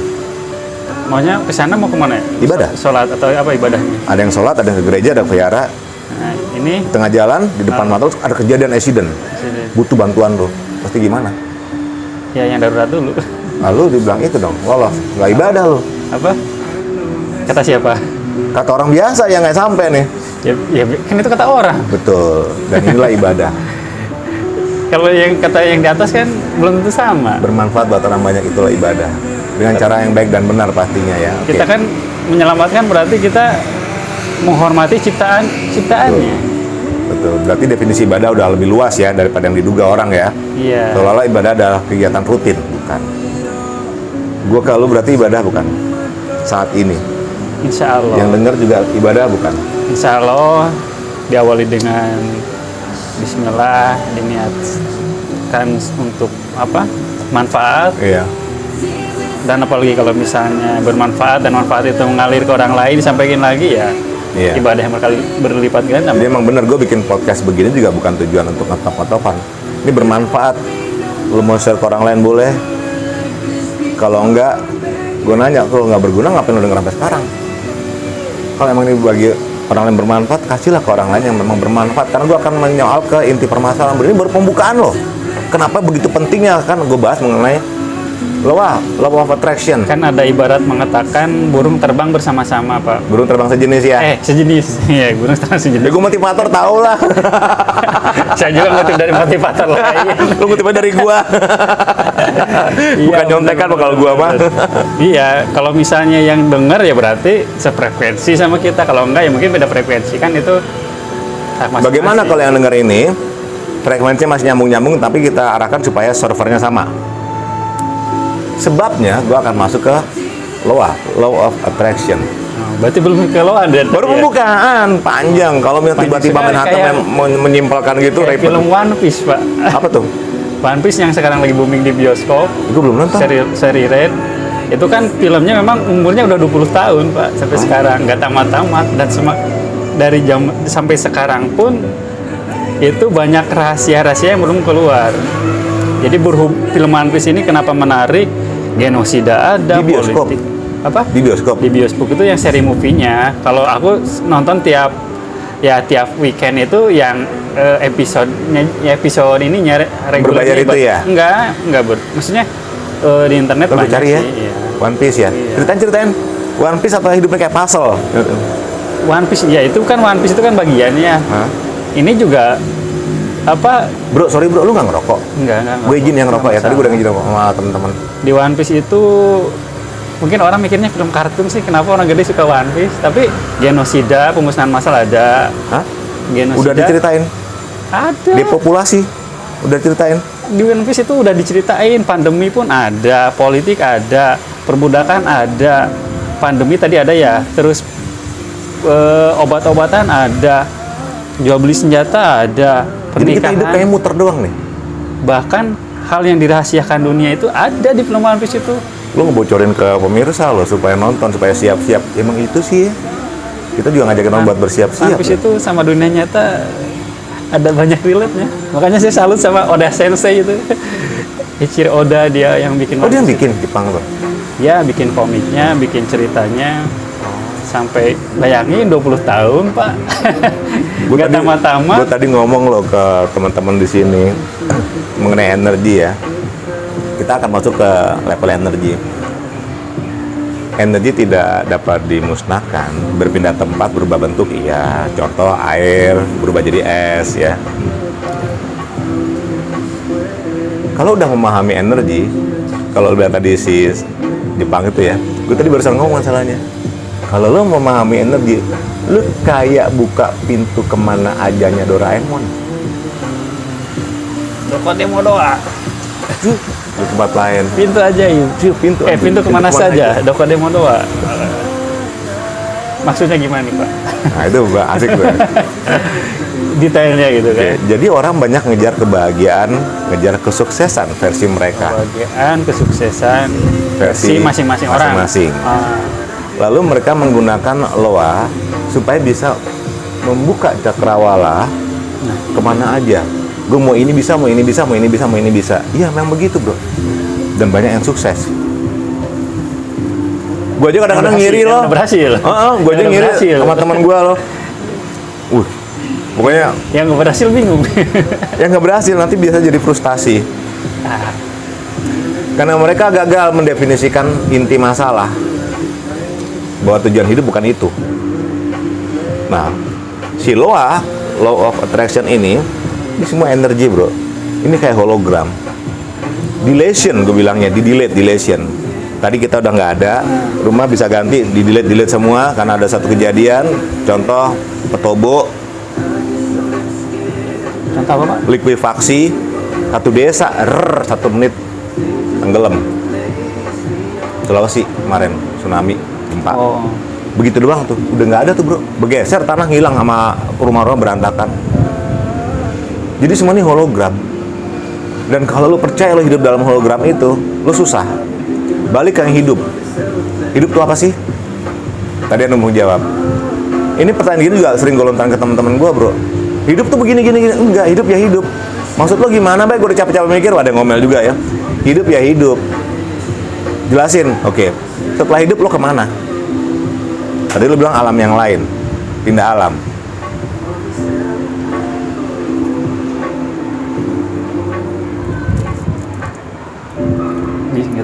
Maunya ke sana mau kemana ya? Ibadah. Sholat atau apa ibadahnya? Ada yang sholat, ada yang ke gereja, ada yang vihara. Nah, ini Di tengah jalan, di depan mata lo ada kejadian accident, sini. butuh bantuan lo. Pasti gimana? Ya yang darurat dulu. Lalu dibilang itu dong, lolos, nggak ibadah lo. Apa? Kata siapa? Kata orang biasa yang nggak sampai nih. Ya kan itu kata orang. Betul, dan inilah ibadah. Kalau yang kata yang di atas kan belum tentu sama. Bermanfaat buat orang banyak, itulah ibadah. Dengan cara yang baik dan benar pastinya ya. Oke. Kita kan menyelamatkan berarti kita menghormati ciptaannya. Betul. Berarti definisi ibadah udah lebih luas ya daripada yang diduga orang ya. Iya. Seolah-olah ibadah adalah kegiatan rutin, bukan. Gua kalau berarti ibadah bukan. Saat ini. Insya Allah. Yang dengar juga ibadah bukan. Insya Allah diawali dengan Bismillah, diniatkan untuk apa? Manfaat. Iya. Dan apalagi kalau misalnya bermanfaat dan manfaat itu mengalir ke orang lain, disampaikan lagi ya. Iya. Ibadah yang berlipat ganda. Jadi emang bener gue bikin podcast begini juga bukan tujuan untuk ngetop-ngetopan. Ini bermanfaat. Lo mau share ke orang lain boleh. Kalau enggak, gue nanya, kalau nggak berguna ngapain lo denger sampai sekarang? Kalau emang ini bagi orang lain bermanfaat, kasihlah ke orang lain yang memang bermanfaat. Karena gue akan menyoal ke inti permasalahan. Ini baru pembukaan loh. Kenapa begitu pentingnya kan gue bahas mengenai law of attraction. Kan ada ibarat mengatakan burung terbang bersama-sama, Pak. Burung terbang sejenis ya. Sejenis. Iya, burung terbang Ya sejenis. gue motivator tau lah. Saya juga ngutip dari motivator lain. Lu ngutipnya dari gua. Bukan Iya, nyontekan bener, kalau gua mah. bener. Iya, kalau misalnya yang dengar ya berarti sefrekuensi sama kita. Kalau enggak ya mungkin beda frekuensi, kan itu hak masing-masing. Bagaimana kalau yang dengar ini frekuensinya masih nyambung-nyambung tapi kita arahkan supaya servernya sama. Sebabnya gua akan masuk ke law of attraction. Oh, berarti belum kalau ada Baru pembukaan panjang. Kalau tiba-tiba main hatam Kayak- menyimpulkan gitu kayak repot. film One Piece, Pak. Apa tuh? One Piece yang sekarang lagi booming di bioskop, Gua belum nonton. seri Red. Itu kan filmnya memang umurnya udah 20 tahun, Pak, sampai sekarang nggak tamat-tamat dan dari jam sampai sekarang pun itu banyak rahasia-rahasia yang belum keluar. Jadi film One Piece ini kenapa menarik? Genosida ada, Di bioskop? politik apa? Di bioskop? Di bioskop itu yang seri movie-nya. Kalau aku nonton tiap weekend itu yang episode ininya Berbayar itu ya? Enggak maksudnya di internet Lo banyak cari ya? sih. Iya. One Piece ya? Iya. Ceritain One Piece atau hidupnya kayak puzzle? One Piece ya itu kan One Piece itu kan bagiannya. Hah? Ini juga apa? Bro, sorry bro, lu nggak ngerokok? Enggak. Gue izin yang ngerokok ya, tadi gue udah masalah. ngizin sama teman-teman. Di One Piece itu mungkin orang mikirnya film kartun sih, kenapa orang gede suka One Piece? Tapi genosida, pemusnahan massal ada. Hah? Genosida Udah diceritain? ada. Depopulasi? Udah diceritain? Di One Piece itu udah diceritain, pandemi pun ada, politik ada, perbudakan ada, pandemi tadi ada ya, terus obat-obatan ada, jual beli senjata ada, Jadi kita hidup kayak pernikahan, muter doang nih. bahkan hal yang dirahasiakan dunia itu ada di film One Piece itu. Lu ngebocorin ke pemirsa lo supaya nonton, supaya siap-siap. Emang itu sih ya. Kita juga ngajakin orang buat One bersiap-siap. Piece Ya. itu sama dunia nyata ada banyak relate-nya. Makanya saya salut sama Oda Sensei itu. Ichiro Oda dia yang bikin Oh One dia yang Piece bikin Jepang tuh? Ya, bikin komiknya, bikin ceritanya. Sampai bayangin 20 tahun, Pak. Gak tamat-tamat. Gue tadi ngomong lo ke teman-teman di sini mengenai energi ya. Kita akan masuk ke level energi. Energi tidak dapat dimusnahkan, berpindah tempat, berubah bentuk, iya. Contoh air berubah jadi es ya. Kalau udah memahami energi, kalau udah tadi si Jepang itu ya, gue tadi barusan ngomong masalahnya. Kalau lo memahami energi, lo kayak buka pintu kemana ajanya Doraemon. Dokodemo doa. Di tempat lain. Pintu aja yuk. Pintu. Pintu kemana saja? Dokodemo doa. Maksudnya gimana nih, Pak? Nah itu asik tuh. Detailnya gitu kan. Oke, jadi orang banyak ngejar kebahagiaan, ngejar kesuksesan versi mereka, Kebahagiaan, kesuksesan, versi masing-masing orang. masing-masing. Ah, Lalu mereka menggunakan loa supaya bisa membuka cakrawala kemana aja. Gue mau ini bisa, mau ini bisa, mau ini bisa, mau ini bisa. Iya, memang begitu bro. Dan banyak yang sukses. Gue aja kadang-kadang ngiri yang loh. udah berhasil. Gue aja Yang udah ngiri berhasil. sama teman gue loh. Pokoknya Yang nggak berhasil bingung. yang nggak berhasil nanti bisa jadi frustasi. Karena mereka gagal mendefinisikan inti masalah. Bahwa tujuan hidup bukan itu. Nah, si law of attraction ini semua energi bro. Ini kayak hologram. Dilation gue bilangnya, dilation. Tadi kita udah nggak ada, rumah bisa ganti, delete semua karena ada satu kejadian. Contoh Petobo, Contoh apa, Pak? likuifaksi, satu desa, 1 menit tenggelam. Sulawesi kemarin tsunami, gempa. Oh, Begitu doang tuh, udah nggak ada tuh bro. Bergeser tanah hilang sama rumah-rumah berantakan. Jadi semua ini hologram. Dan kalau lu percaya lu hidup dalam hologram itu, lu susah. Balik ke yang hidup. Hidup tuh apa sih? Tadi yang mau jawab. Ini pertanyaan gini juga sering gue lontarkan ke teman-teman gue bro. Hidup tuh begini. Enggak, hidup ya hidup. Maksud lo gimana? Baik, gue udah capek-capek mikir. Ada yang ngomel juga ya. Hidup ya hidup. Jelasin. Oke. Setelah hidup lo kemana? Tadi lo bilang alam yang lain. Pindah alam.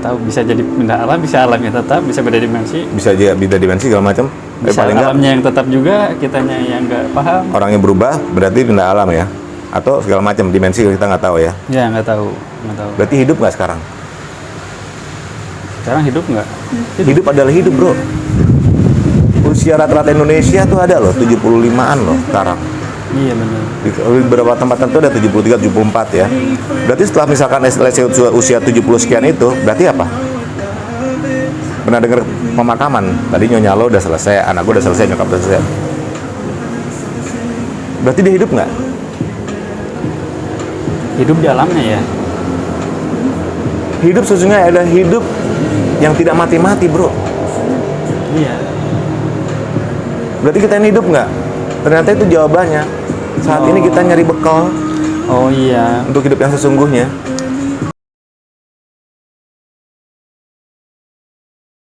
nggak tahu, bisa jadi pindah alam, bisa alamnya tetap, bisa beda dimensi, Bisa aja beda dimensi segala macam. bisa Paling nggak alamnya yang tetap juga, kitanya yang nggak paham. orangnya berubah berarti pindah alam ya. Atau segala macam dimensi kita nggak tahu ya. Ya nggak tahu. Berarti hidup nggak sekarang? Sekarang hidup nggak? Hidup adalah hidup bro. Usia rata-rata Indonesia tuh ada loh 75-an loh sekarang. Iya benar. Di beberapa tempat tertentu ada 73, 74 ya. Berarti setelah misalkan usia 70 sekian itu berarti apa? Pernah dengar pemakaman? Tadi nyonya lo udah selesai, anak gue udah selesai, nyokap udah selesai. Berarti dia hidup nggak? Hidup di alamnya ya. Hidup sesungguhnya ada hidup yang tidak mati-mati bro. Iya. Berarti kita ini hidup nggak? Ternyata itu jawabannya. Saat ini kita nyari bekal Oh iya. untuk hidup yang sesungguhnya.